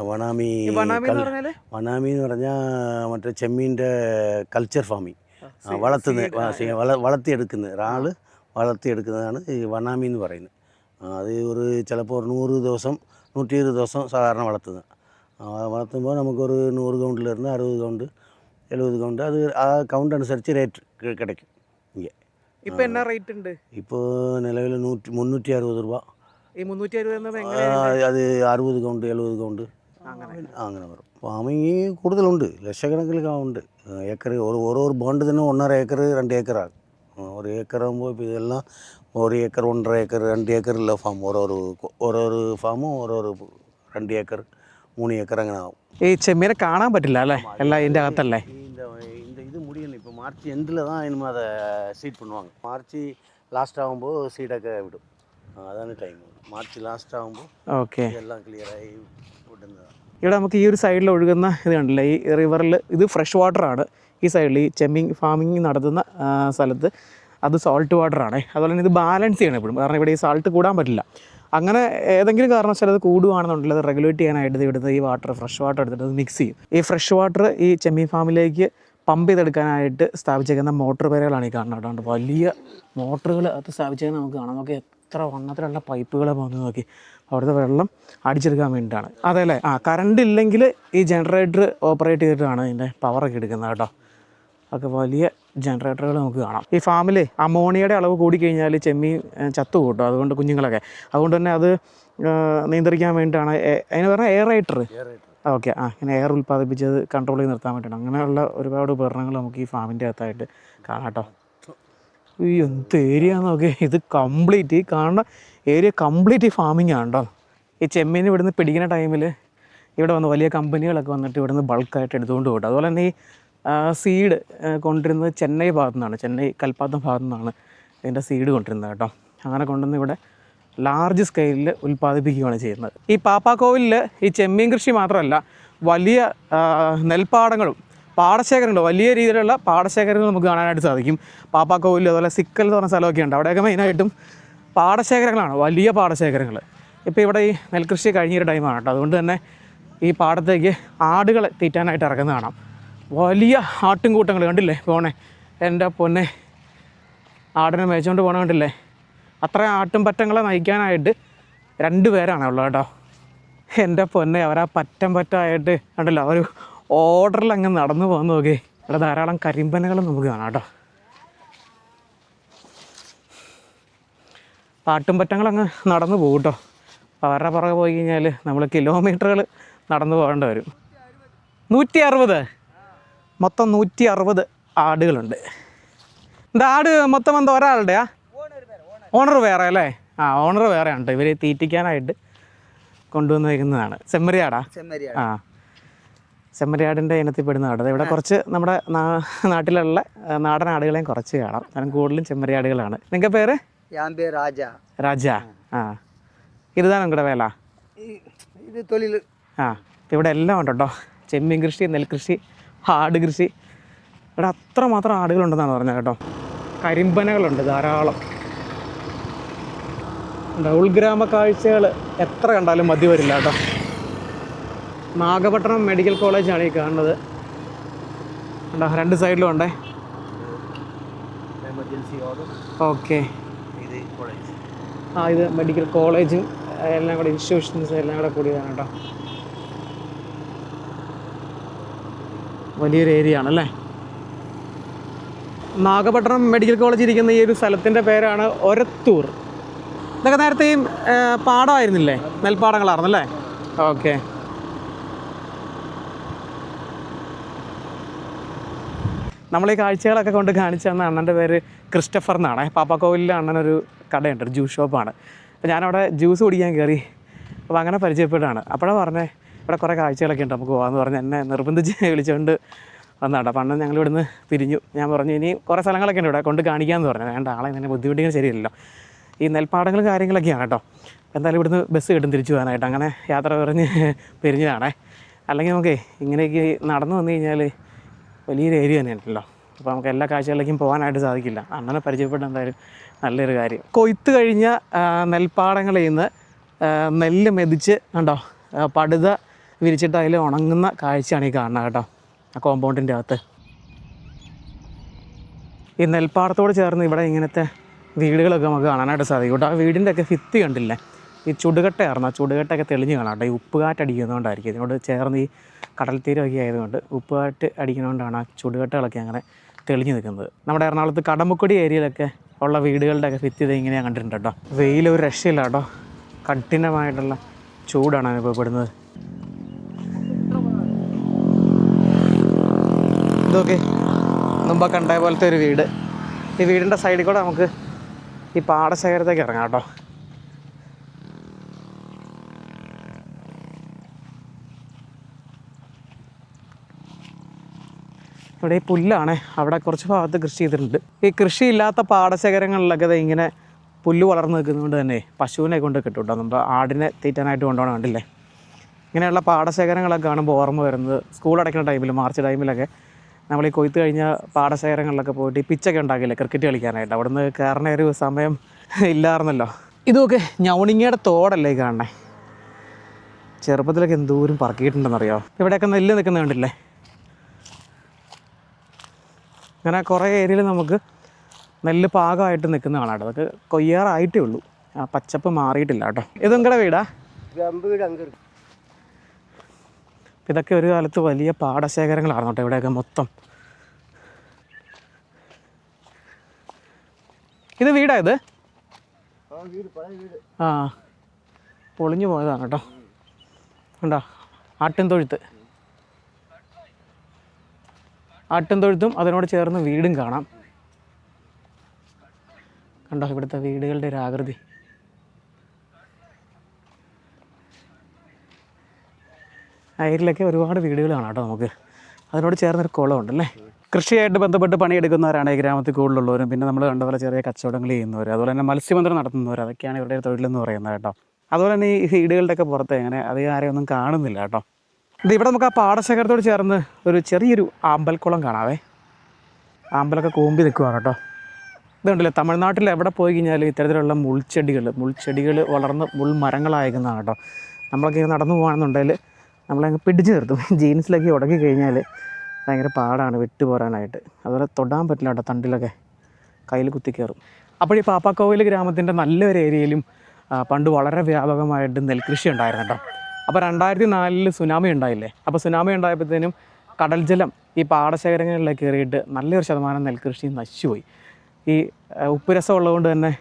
വനാമി എന്ന് പറഞ്ഞാൽ മറ്റേ ചെമ്മീൻ്റെ കൾച്ചർ ഫാമിങ്, വളർത്തിയെടുക്കുന്നത്, വളർത്തിയെടുക്കുന്നതാണ് ഈ വനാമി എന്ന് പറയുന്നത്. അത് ഒരു ചിലപ്പോൾ ഒരു 100 ദിവസം 120 ദിവസം സാധാരണ വളർത്തുന്നത്. വളർത്തുമ്പോൾ നമുക്കൊരു 100 കൗണ്ടിലിരുന്ന് 60 കൗണ്ട് 70 കൗണ്ട് അത് ആ കൗണ്ട് അനുസരിച്ച് റേറ്റ് കിടക്കും. ഇങ്ങനെ ഇപ്പം എന്നാ റേറ്റ് ഉണ്ട്? ഇപ്പോൾ നിലവിൽ 360 രൂപ. ഈ 360 അത് 60 കൗണ്ട് 70 കൗണ്ട് അങ്ങനെ വരും. ഫാമിങ് കൂടുതലുണ്ട്, ലക്ഷക്കണക്കിൽ ഉണ്ട്. ഏക്കർ ഓരോ ബോണ്ട് തന്നെ 1.5 ഏക്കർ 2 ഏക്കറാണ്. 1 ഏക്കറാകുമ്പോൾ ഇപ്പോൾ ഇതെല്ലാം 1 ഏക്കർ 1.5 ഏക്കർ 2 ഏക്കറുള്ള ഫാം. ഓരോരോ ഫാമും 2 ഏക്കർ 3 ഏക്കർ അങ്ങനെ ആവും. ഈ ചെമ്മീനെ കാണാൻ പറ്റില്ല അല്ലേ, എല്ലാം ഇതിൻ്റെ അകത്തല്ലേ? இது முடியணும். இப்போ மார்ச் எண்டில் தான் இனிமேல் அதை சீட் பண்ணுவாங்க. மார்ச் லாஸ்ட் ஆகும்போது சீடை விடும். அதான டைம். മാർച്ച് ലാസ്റ്റ് ആകുമ്പോൾ ഓക്കെ എല്ലാം ക്ലിയറായി വിടുന്നതാണ്. ഇവിടെ നമുക്ക് ഈ ഒരു സൈഡിൽ ഒഴുകുന്ന ഇത് കണ്ടില്ലേ, ഈ റിവറിൽ ഇത് ഫ്രഷ് വാട്ടറാണ്. ഈ സൈഡിൽ ഈ ചെമ്മീൻ ഫാമിങ് നടത്തുന്ന സ്ഥലത്ത് അത് സോൾട്ട് വാട്ടറാണ്. അതുപോലെ തന്നെ ഇത് ബാലൻസ് ചെയ്യണം എപ്പോഴും, കാരണം ഇവിടെ ഈ സാൾട്ട് കൂടാൻ പറ്റില്ല. അങ്ങനെ ഏതെങ്കിലും കാരണവശാൽ അത് കൂടുകയാണെന്നുണ്ടെങ്കിൽ അത് റെഗുലേറ്റ് ചെയ്യാനായിട്ട് ഇവിടുത്തെ ഈ വാട്ടർ ഫ്രഷ് വാട്ടർ എടുത്തിട്ട് അത് മിക്സ് ചെയ്യും. ഈ ഫ്രഷ് വാട്ടർ ഈ ചെമ്മീൻ ഫാമിലേക്ക് പമ്പ് ചെയ്തെടുക്കാനായിട്ട് സ്ഥാപിച്ചേക്കുന്ന മോട്ടോർ പേരുകളാണ് ഈ കാണുന്നത്. അതുകൊണ്ട് വലിയ മോട്ടറുകൾ അത് സ്ഥാപിച്ചേക്കുന്നത് നമുക്ക് കാണാം. നമുക്ക് എത്ര വണ്ണത്തിലുള്ള പൈപ്പുകൾ പോകുന്നത് നോക്കി, അവിടുത്തെ വെള്ളം അടിച്ചെടുക്കാൻ വേണ്ടിയിട്ടാണ്. അതെ അല്ലേ? കറണ്ട് ഇല്ലെങ്കിൽ ഈ ജനറേറ്റർ ഓപ്പറേറ്റ് ചെയ്തിട്ടാണ് ഇതിൻ്റെ പവറൊക്കെ എടുക്കുന്നത് കേട്ടോ. ഒക്കെ വലിയ ജനറേറ്ററുകൾ നമുക്ക് കാണാം. ഈ ഫാമിൽ അമോണിയയുടെ അളവ് കൂടിക്കഴിഞ്ഞാൽ ചെമ്മീൻ ചത്തു കൂട്ടും. അതുകൊണ്ട് കുഞ്ഞുങ്ങളൊക്കെ അതുകൊണ്ട് തന്നെ അത് നിയന്ത്രിക്കാൻ വേണ്ടിയിട്ടാണ് അതിന് പറഞ്ഞാൽ എയറേറ്റർ. ഓക്കെ, ഇങ്ങനെ എയർ ഉൽപ്പാദിപ്പിച്ചത് കൺട്രോൾ ചെയ്ത് നിർത്താൻ വേണ്ടിയിട്ടാണ്. അങ്ങനെയുള്ള ഒരുപാട് ഉപകരണങ്ങൾ നമുക്ക് ഈ ഫാമിൻ്റെ അകത്തായിട്ട് കാണാം കേട്ടോ. ഈ എന്ത് ഏരിയ നോക്കി, ഇത് കംപ്ലീറ്റ് ഈ കാണുന്ന ഏരിയ കംപ്ലീറ്റ് ഈ ഫാമിംഗ് ആണ് കേട്ടോ. ഈ ചെമ്മീൻ ഇവിടുന്ന് പിടിക്കുന്ന ടൈമിൽ ഇവിടെ വന്ന് വലിയ കമ്പനികളൊക്കെ വന്നിട്ട് ഇവിടുന്ന് ബൾക്കായിട്ട് എടുത്തുകൊണ്ട് പോകട്ടെ. അതുപോലെ തന്നെ ഈ സീഡ് കൊണ്ടുവരുന്നത് ചെന്നൈ ഭാഗത്തു നിന്നാണ്, ചെന്നൈ കൽപ്പാത്തം ഭാഗത്തു നിന്നാണ് ഇതിൻ്റെ സീഡ് കൊണ്ടുവരുന്നത് കേട്ടോ. അങ്ങനെ കൊണ്ടുവന്ന് ഇവിടെ ലാർജ് സ്കെയിലിൽ ഉൽപ്പാദിപ്പിക്കുകയാണ് ചെയ്യുന്നത്. ഈ പാപ്പാക്കോവിലിൽ ഈ ചെമ്മീൻ കൃഷി മാത്രമല്ല, വലിയ നെൽപ്പാടങ്ങളും പാടശേഖരങ്ങളുണ്ട്. വലിയ രീതിയിലുള്ള പാടശേഖരങ്ങൾ നമുക്ക് കാണാനായിട്ട് സാധിക്കും പാപ്പാക്കോവിലിൽ. അതുപോലെ സിക്കൽ എന്ന് പറഞ്ഞ സ്ഥലമൊക്കെ ഉണ്ട്. അവിടെയൊക്കെ മെയിനായിട്ടും പാടശേഖരങ്ങളാണ്, വലിയ പാടശേഖരങ്ങൾ. ഇപ്പോൾ ഇവിടെ ഈ നെൽകൃഷി കഴിഞ്ഞൊരു ടൈമാണ് കേട്ടോ. അതുകൊണ്ട് തന്നെ ഈ പാടത്തേക്ക് ആടുകളെ തീറ്റാനായിട്ട് ഇറക്കുന്നത് കാണാം. വലിയ ആട്ടും കൂട്ടങ്ങൾ കണ്ടില്ലേ പോണേ, എൻ്റെ പൊന്നെ, ആടിനെ മേച്ചുകൊണ്ട് പോകണ കണ്ടില്ലേ. അത്രയും ആട്ടും പറ്റങ്ങളെ നയിക്കാനായിട്ട് 2 പേരാണ് ഉള്ളത് കേട്ടോ. എൻ്റെ പൊന്നെ, അവരാ പറ്റായിട്ട് കണ്ടല്ലോ, ഒരു ഓർഡറിൽ അങ്ങ് നടന്നു പോകുന്ന നോക്കി. ഇവിടെ ധാരാളം കരിമ്പനകളും നമുക്ക് കാണാം കേട്ടോ. ആട്ടും പറ്റങ്ങളങ്ങ് നടന്നു പോകും കേട്ടോ. അപ്പോൾ അവരുടെ പുറകെ പോയി കഴിഞ്ഞാൽ നമ്മൾ കിലോമീറ്ററുകൾ നടന്നു പോകേണ്ടി വരും. 160 മൊത്തം 160 ആടുകളുണ്ട്. എന്താ ആട് മൊത്തം എന്താ ഒരാളുടെയാ? ഓണർ വേറെ അല്ലേ? ഓണർ വേറെയാണ് കേട്ടോ. ഇവർ തീറ്റിക്കാനായിട്ട് കൊണ്ടുവന്നിരിക്കുന്നതാണ്. സെമ്മരിയാടാ? സെമ്മരിയാടിൻ്റെ ഇനത്തിൽ പെടുന്നതാണ്. ഇവിടെ കുറച്ച് നമ്മുടെ നാട്ടിലുള്ള നാടൻ ആടുകളെയും കുറച്ച് കാണാം. കാരണം കൂടുതലും ചെമ്മരിയാടുകളാണ്. നിങ്ങളുടെ പേര്? രാജ. ഇതാണ് നിങ്ങളുടെ വേല? ഇത് തൊഴിൽ. ഇവിടെ എല്ലാം ഉണ്ട് കേട്ടോ. ചെമ്മീൻ കൃഷി, നെൽകൃഷി, ആട് കൃഷി. ഇവിടെ അത്രമാത്രം ആടുകളുണ്ടെന്നാണ് പറഞ്ഞത് കേട്ടോ. കരിമ്പനകളുണ്ട് ധാരാളം. ഉൾഗ്രാമ കാഴ്ചകൾ എത്ര കണ്ടാലും മതി വരില്ല കേട്ടോ. നാഗപട്ടണം മെഡിക്കൽ കോളേജാണ് ഈ കാണുന്നത്. 2 സൈഡിലും ഉണ്ടേ. ഓക്കെ, ഇത് മെഡിക്കൽ കോളേജും എല്ലാം കൂടെ ഇൻസ്റ്റിറ്റ്യൂഷൻസ് എല്ലാം കൂടെ കൂടിയതാണ് കേട്ടോ. വലിയൊരു ഏരിയ ആണല്ലേ. നാഗപട്ടണം മെഡിക്കൽ കോളേജ് ഇരിക്കുന്ന ഈ ഒരു സ്ഥലത്തിൻ്റെ പേരാണ് ഒരത്തൂർ. ഇതൊക്കെ നേരത്തെ ഈ പാടമായിരുന്നില്ലേ, നെൽപ്പാടങ്ങളായിരുന്നല്ലേ? ഓക്കെ. നമ്മൾ ഈ കാഴ്ചകളൊക്കെ കൊണ്ട് കാണിച്ചു തന്ന അണ്ണൻ്റെ പേര് ക്രിസ്റ്റഫർ എന്നാണ്. പാപ്പാക്കോവിലിലെ അണ്ണനൊരു കടയുണ്ട്, ഒരു ജ്യൂസ് ഷോപ്പാണ്. അപ്പോൾ ഞാനവിടെ ജ്യൂസ് കുടിക്കാൻ കയറി. അപ്പോൾ അങ്ങനെ പരിചയപ്പെട്ടാണ്. അപ്പോഴാണ് പറഞ്ഞത് ഇവിടെ കുറേ കാഴ്ചകളൊക്കെ ഉണ്ട്, നമുക്ക് പോകാമെന്ന് പറഞ്ഞ് എന്നെ നിർബന്ധിച്ച് വിളിച്ചുകൊണ്ട് വന്നതാണ്. അപ്പോൾ അണ്ണൻ ഞങ്ങൾ ഇവിടുന്ന് പിരിഞ്ഞു. ഞാൻ പറഞ്ഞു ഇനി കുറേ സ്ഥലങ്ങളൊക്കെ ഉണ്ട് ഇവിടെ കൊണ്ട് കാണിക്കാമെന്ന് പറഞ്ഞു. വേണ്ട, ആളെ ഇങ്ങനെ ബുദ്ധിമുട്ടിക്കാൻ ശരിയല്ലല്ലോ. ഈ നെൽപ്പാടങ്ങളും കാര്യങ്ങളൊക്കെയാണ് കേട്ടോ. എന്തായാലും ഇവിടുന്ന് ബസ് കിട്ടും തിരിച്ചു പോകാനായിട്ട്. അങ്ങനെ യാത്ര പറഞ്ഞ് പിരിഞ്ഞതാണേ. അല്ലെങ്കിൽ നമുക്ക് ഇങ്ങനെയൊക്കെ നടന്നു വന്നു കഴിഞ്ഞാൽ വലിയൊരു ഏരിയ തന്നെയുണ്ടല്ലോ. അപ്പോൾ നമുക്ക് എല്ലാ കാഴ്ചകളിലേക്കും പോകാനായിട്ട് സാധിക്കില്ല. അണ്ണനെ പരിചയപ്പെട്ട എന്തായാലും നല്ലൊരു കാര്യം. കൊയ്ത്ത് കഴിഞ്ഞ നെൽപ്പാടങ്ങളിൽ നിന്ന് നെല്ല് മെതിച്ച് കണ്ടോ പടുത വിരിച്ചിട്ട് അതിൽ ഉണങ്ങുന്ന കാഴ്ചയാണ് ഈ കാണുന്നത് കേട്ടോ, ആ കോമ്പൗണ്ടിൻ്റെ അകത്ത്. ഈ നെൽപ്പാടത്തോട് ചേർന്ന് ഇവിടെ ഇങ്ങനത്തെ വീടുകളൊക്കെ നമുക്ക് കാണാനായിട്ട് സാധിക്കും കേട്ടോ. ആ വീടിൻ്റെ ഒക്കെ ഭിത്തി കണ്ടില്ലേ, ഈ ചുടുകട്ടയായിരുന്നു. ആ ചുടുകട്ടയൊക്കെ തെളിഞ്ഞ് കാണാം കേട്ടോ. ഈ ഉപ്പുകാറ്റ് അടിക്കുന്നതുകൊണ്ടായിരിക്കും. ഇതിനോട് ചേർന്ന് ഈ കടൽ തീരമൊക്കെ ആയതുകൊണ്ട് ഉപ്പുകാറ്റ് അടിക്കുന്നതുകൊണ്ടാണ് ആ ചുടുകട്ടകളൊക്കെ അങ്ങനെ തെളിഞ്ഞ് നിൽക്കുന്നത്. നമ്മുടെ എറണാകുളത്ത് കടമ്പക്കുടി ഏരിയയിലൊക്കെ ഉള്ള വീടുകളുടെയൊക്കെ ഭിത്തി ഇത് ഇങ്ങനെ കണ്ടിട്ടുണ്ട് കേട്ടോ. വെയിൽ ഒരു രക്ഷയില്ല കേട്ടോ. കഠിനമായിട്ടുള്ള ചൂടാണ് അനുഭവപ്പെടുന്നത്. ഇതൊക്കെ മുമ്പ് കണ്ട പോലത്തെ ഒരു വീട്. ഈ വീടിൻ്റെ സൈഡിൽ കൂടെ നമുക്ക് ഈ പാടശേഖരത്തേക്ക് ഇറങ്ങാം കേട്ടോ. ഇവിടെ ഈ പുല്ലാണ്. അവിടെ കുറച്ച് ഭാഗത്ത് കൃഷി ചെയ്തിട്ടുണ്ട്. ഈ കൃഷിയില്ലാത്ത പാടശേഖരങ്ങളിലൊക്കെ ഇത് ഇങ്ങനെ പുല്ല് വളർന്ന് നിൽക്കുന്നതുകൊണ്ട് തന്നെ പശുവിനെ കൊണ്ട് കിട്ടും കേട്ടോ. നമ്മൾ ആടിനെ തീറ്റാനായിട്ട് കൊണ്ടുപോകണം. കണ്ടില്ലേ? ഇങ്ങനെയുള്ള പാടശേഖരങ്ങളൊക്കെ കാണുമ്പോൾ ഓർമ്മ വരുന്നത് സ്കൂൾ അടയ്ക്കുന്ന ടൈമിൽ, മാർച്ച് ടൈമിലൊക്കെ നമ്മൾ ഈ കൊയ്ത്ത് കഴിഞ്ഞ പാടശേഖരങ്ങളിലൊക്കെ പോയിട്ട് ഈ പിച്ചൊക്കെ ഉണ്ടാക്കില്ലേ ക്രിക്കറ്റ് കളിക്കാനായിട്ട്. അവിടുന്ന് കയറുന്ന ഒരു സമയം ഇല്ലായിരുന്നല്ലോ. ഇതൊക്കെ ഞവണിങ്ങയുടെ തോടല്ലേ കാണണേ. ചെറുപ്പത്തിലൊക്കെ എന്തോരം പറക്കിയിട്ടുണ്ടെന്നറിയാമോ. ഇവിടെയൊക്കെ നെല്ല് നിൽക്കുന്നത് കണ്ടില്ലേ? അങ്ങനെ കുറേ ഏരിയയിൽ നമുക്ക് നെല്ല് പാകമായിട്ട് നിൽക്കുന്ന കാണാം കേട്ടോ. അതൊക്കെ കൊയ്യാറായിട്ടേ ഉള്ളൂ. ആ പച്ചപ്പ് മാറിയിട്ടില്ല കേട്ടോ. ഇത് നിങ്ങളുടെ വീടാ? ഇതൊക്കെ ഒരു കാലത്ത് വലിയ പാടശേഖരങ്ങളായിരുന്നു കേട്ടോ ഇവിടെയൊക്കെ മൊത്തം. ഇത് വീടാ ഇത്? ആ, പൊളിഞ്ഞു പോയതാണ് കേട്ടോ. ഉണ്ടോ? ആട്ടിൻതൊഴുത്തും അതിനോട് ചേർന്ന് വീടും കാണാം. കണ്ടോ ഇവിടുത്തെ വീടുകളുടെ ഒരു ആകൃതി. ആ ഏരിയയിലൊക്കെ ഒരുപാട് വീടുകൾ കാണാം കേട്ടോ നമുക്ക്. അതിനോട് ചേർന്നൊരു കുളമുണ്ടല്ലേ. കൃഷിയായിട്ട് ബന്ധപ്പെട്ട് പണിയെടുക്കുന്നവരാണ് ഈ ഗ്രാമത്തിൽ കൂടുതലുള്ളവരും. പിന്നെ നമ്മൾ കണ്ടപോലെ ചെറിയ കച്ചവടങ്ങൾ ചെയ്യുന്നവർ, അതുപോലെ തന്നെ മത്സ്യബന്ധനം നടത്തുന്നവർ, അതൊക്കെയാണ് ഇവരുടെ തൊഴിലെന്ന് പറയുന്നത് കേട്ടോ. അതുപോലെ തന്നെ ഈ വീടുകളുടെയൊക്കെ പുറത്ത് അങ്ങനെ അധികം ആരെയും ഒന്നും കാണുന്നില്ല കേട്ടോ. ഇവിടെ നമുക്ക് ആ പാടശേഖരത്തോട് ചേർന്ന് ഒരു ചെറിയൊരു ആമ്പൽക്കുളം കാണാവേ. ആമ്പലൊക്കെ കൂമ്പി നിൽക്കുകയാണ് കേട്ടോ. ഇതുണ്ടല്ലേ, തമിഴ്നാട്ടിൽ എവിടെ പോയി കഴിഞ്ഞാലും ഇത്തരത്തിലുള്ള മുൾച്ചെടികൾ വളർന്ന് മുൾമരങ്ങളായിരിക്കുന്നതാണ് കേട്ടോ. നമ്മളൊക്കെ നടന്നു പോകുകയാണെന്നുണ്ടെങ്കിൽ നമ്മളങ്ങ് പിടിച്ച് നിർത്തും. ജീൻസിലൊക്കെ ഉടക്കി കഴിഞ്ഞാൽ ഭയങ്കര പാടാണ് വിട്ടു പോരാനായിട്ട്. അതുപോലെ തൊടാൻ പറ്റില്ല കേട്ടോ. തണ്ടിലൊക്കെ കയ്യിൽ കുത്തിക്കയറും. അപ്പോൾ ഈ പാപ്പാക്കോവിൽ ഗ്രാമത്തിൻ്റെ നല്ലൊരു ഏരിയയിലും പണ്ട് വളരെ വ്യാപകമായിട്ട് നെൽകൃഷി ഉണ്ടായിരുന്നു കേട്ടോ. അപ്പോൾ 2004 സുനാമി ഉണ്ടായില്ലേ. അപ്പോൾ സുനാമി ഉണ്ടായപ്പോഴത്തേനും കടൽ ജലം ഈ പാടശേഖരങ്ങളിലേക്ക് കയറിയിട്ട് നല്ലൊരു ശതമാനം നെൽകൃഷി നശിച്ചുപോയി. ഈ ഉപ്പ് രസം ഉള്ളതുകൊണ്ട് തന്നെ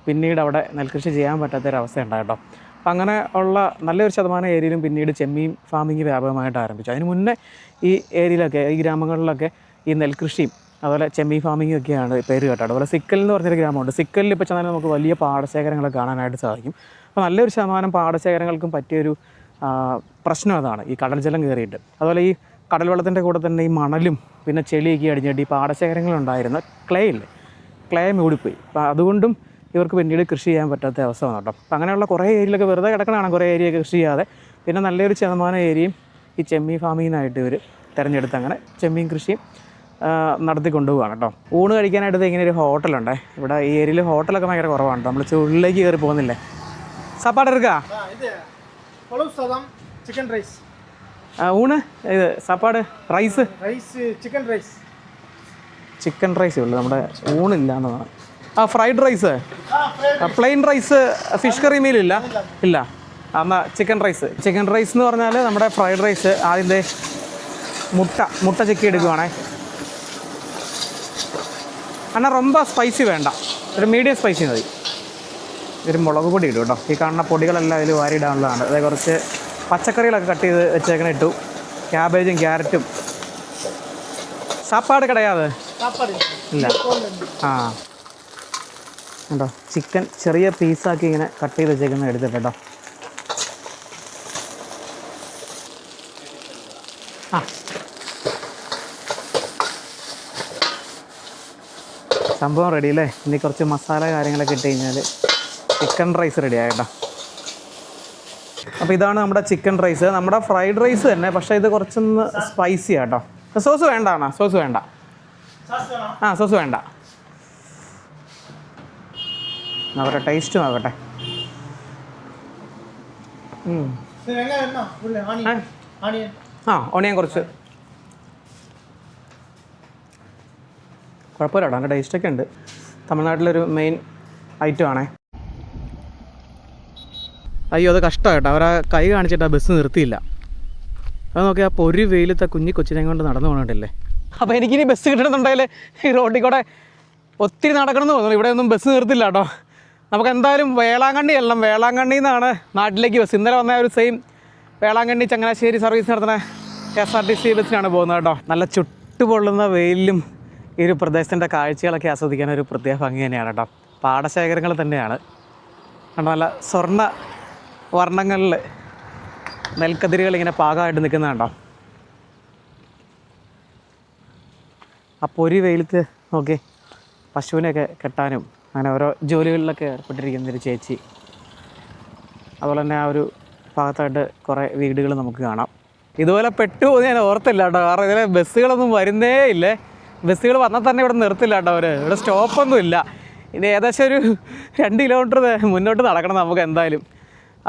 പിന്നീട് അവിടെ നെൽകൃഷി ചെയ്യാൻ പറ്റാത്തൊരവസ്ഥ ഉണ്ടായി കേട്ടോ. അപ്പം അങ്ങനെ ഉള്ള നല്ലൊരു ശതമാനം ഏരിയയിലും പിന്നീട് ചെമ്മീൻ ഫാമിങ് വ്യാപകമായിട്ട് ആരംഭിച്ചു. അതിന് മുന്നേ ഈ ഏരിയയിലൊക്കെ, ഈ ഗ്രാമങ്ങളിലൊക്കെ ഈ നെൽകൃഷിയും അതുപോലെ ചെമ്മീൻ ഫാമിങ്ങും ഒക്കെയാണ് പേര് കേട്ടോ. അതുപോലെ സിക്കൽ എന്ന് പറഞ്ഞൊരു ഗ്രാമമുണ്ട്. സിക്കലിൽ ഇപ്പോൾ ചെന്നാൽ നമുക്ക് വലിയ പാടശേഖരങ്ങളൊക്കെ കാണാനായിട്ട് സാധിക്കും. അപ്പോൾ നല്ലൊരു ശതമാനം പാടശേഖരങ്ങൾക്കും പറ്റിയൊരു പ്രശ്നം അതാണ് ഈ കടൽ ജലം കയറിയിട്ട്. അതുപോലെ ഈ കടൽ വെള്ളത്തിൻ്റെ കൂടെ തന്നെ ഈ മണലും പിന്നെ ചെളിയൊക്കെ അടിഞ്ഞിട്ട് ഈ പാടശേഖരങ്ങളുണ്ടായിരുന്ന ക്ലേ മൂടിപ്പോയി. അപ്പോൾ അതുകൊണ്ടും ഇവർക്ക് പിന്നീട് കൃഷി ചെയ്യാൻ പറ്റാത്ത അവസ്ഥ വന്നു കേട്ടോ. അപ്പം അങ്ങനെയുള്ള കുറേ ഏരിയയിലൊക്കെ വെറുതെ കിടക്കണതാണ് കുറേ ഏരിയയൊക്കെ കൃഷി ചെയ്യാതെ. പിന്നെ നല്ലൊരു ശതമാനം ഏരിയയും ഈ ചെമ്മീൻ ഫാമിങ്ങിനായിട്ട് ഇവർ തിരഞ്ഞെടുത്ത് അങ്ങനെ ചെമ്മീൻ കൃഷിയും നടത്തി കൊണ്ടുപോവാണ് കേട്ടോ. ഊണ് കഴിക്കാനായിട്ട് ഇങ്ങനെ ഒരു ഹോട്ടലുണ്ട്. ഇവിടെ ഈ ഏരിയയിൽ ഹോട്ടലൊക്കെ ഭയങ്കര കുറവാണ്. നമ്മൾ ചുള്ളിലേക്ക് കയറി പോകുന്നില്ലേ. സാപ്പാട് എടുക്കാ ഊണ് ഇത് സാപ്പാട് റൈസ് ചിക്കൻ റൈസ് ഉള്ളു. നമ്മുടെ ഊണില്ല എന്നതാണ്. Fried rice, plain rice, fish curry മീലില്ല ഇല്ല. എന്നാൽ ചിക്കൻ റൈസ് എന്ന് പറഞ്ഞാൽ നമ്മുടെ ഫ്രൈഡ് റൈസ്. ആദ്യത്തെ മുട്ട ചെക്കി എടുക്കുവാണേ. എന്നാൽ ரொம்ப സ്പൈസി വേണ്ട, ഒരു മീഡിയം സ്പൈസി മതി. ഒരു മുളക് പൊടി ഇടും കേട്ടോ. ഈ കാണുന്ന പൊടികളെല്ലാം ഇതിൽ വാരിയിടാനുള്ളതാണ്. അതായത് കുറച്ച് പച്ചക്കറികളൊക്കെ കട്ട് ചെയ്ത് വെച്ചേക്കണ ഇട്ടു. ക്യാബേജും ക്യാരറ്റും. സാപ്പാട് കിടയാതെ ഇല്ല. ആ കേട്ടോ, ചിക്കൻ ചെറിയ പീസാക്കി ഇങ്ങനെ കട്ട് ചെയ്ത് വെച്ചേക്കുന്ന എടുത്തിട്ട് കേട്ടോ. ആ സംഭവം റെഡി അല്ലേ. ഇനി കുറച്ച് മസാല കാര്യങ്ങളൊക്കെ ഇട്ട് കഴിഞ്ഞാൽ ചിക്കൻ റൈസ് റെഡിയായി കേട്ടോ. അപ്പോൾ ഇതാണ് നമ്മുടെ ചിക്കൻ റൈസ്. നമ്മുടെ ഫ്രൈഡ് റൈസ് തന്നെ, പക്ഷേ ഇത് കുറച്ചൊന്ന് സ്പൈസി ആട്ടോ. സോസ് വേണ്ട അണ്ണാ, സോസ് വേണ്ട. ആ സോസ് വേണ്ട. നോക്കട്ടെ, ടേസ്റ്റ് നോക്കട്ടെ. ഓണിയൻ കുറച്ച് കുഴപ്പമില്ല കേട്ടോ. അതിൻ്റെ ടേസ്റ്റൊക്കെ ഉണ്ട്. തമിഴ്നാട്ടിലൊരു മെയിൻ ഐറ്റം ആണേ. അയ്യോ അത് കഷ്ടമായിട്ടോ, അവരാ കൈ കാണിച്ചിട്ട് ആ ബസ് നിർത്തിയില്ല. അത് നോക്കിയാൽ അപ്പോൾ ഒരു വെയിലത്തെ കുഞ്ഞി കൊച്ചിനെ കൊണ്ട് നടന്നു പോകണമില്ലേ. അപ്പോൾ എനിക്കിനി ബസ് കിട്ടണമെന്നുണ്ടെങ്കിൽ ഈ റോഡിൽ കൂടെ ഒത്തിരി നടക്കണമെന്ന് തോന്നുന്നു. ഇവിടെ ഒന്നും ബസ് നിർത്തില്ല കേട്ടോ. നമുക്ക് എന്തായാലും വേളാങ്കണ്ണി എല്ലാം, വേളാങ്കണ്ണിയിൽ നിന്നാണ് നാട്ടിലേക്ക് ബസ്. ഇന്നലെ വന്ന ഒരു സെയിം വേളാങ്കണ്ണി ചങ്ങനാശ്ശേരി സർവീസ് നടത്തുന്ന KSRTC ബസ്സിനാണ് പോകുന്നത് കേട്ടോ. നല്ല ചുട്ടുപൊള്ളുന്ന വെയിലും ഈ ഒരു പ്രദേശത്തിൻ്റെ കാഴ്ചകളൊക്കെ ആസ്വദിക്കാൻ ഒരു പ്രത്യേക ഭംഗി തന്നെയാണ് കേട്ടോ. പാടശേഖരങ്ങൾ തന്നെയാണ് കണ്ടോ, നല്ല സ്വർണ്ണ വർണ്ണങ്ങളിൽ നെൽക്കതിരുകൾ ഇങ്ങനെ പാകമായിട്ട് നിൽക്കുന്നത് കണ്ടോ. അപ്പോൾ ഒരു വെയിലത്ത് നോക്കി പശുവിനെയൊക്കെ കെട്ടാനും അങ്ങനെ ഓരോ ജോലികളിലൊക്കെ ഏർപ്പെട്ടിരിക്കുന്നൊരു ചേച്ചി. അതുപോലെ തന്നെ ആ ഒരു ഭാഗത്തായിട്ട് കുറേ വീടുകൾ നമുക്ക് കാണാം. ഇതുപോലെ പെട്ടുപോകുന്ന ഞാൻ ഓർത്തില്ല കേട്ടോ, കാരണം ഇതിലെ ബസ്സുകളൊന്നും വരുന്നേ ഇല്ലേ. ബസ്സുകൾ വന്നാൽ തന്നെ ഇവിടെ നിർത്തില്ല കേട്ടോ അവർ, ഇവിടെ സ്റ്റോപ്പൊന്നും ഇല്ല. ഇനി ഏകദേശം ഒരു 2 കിലോമീറ്റർ മുന്നോട്ട് നടക്കണം നമുക്ക് എന്തായാലും.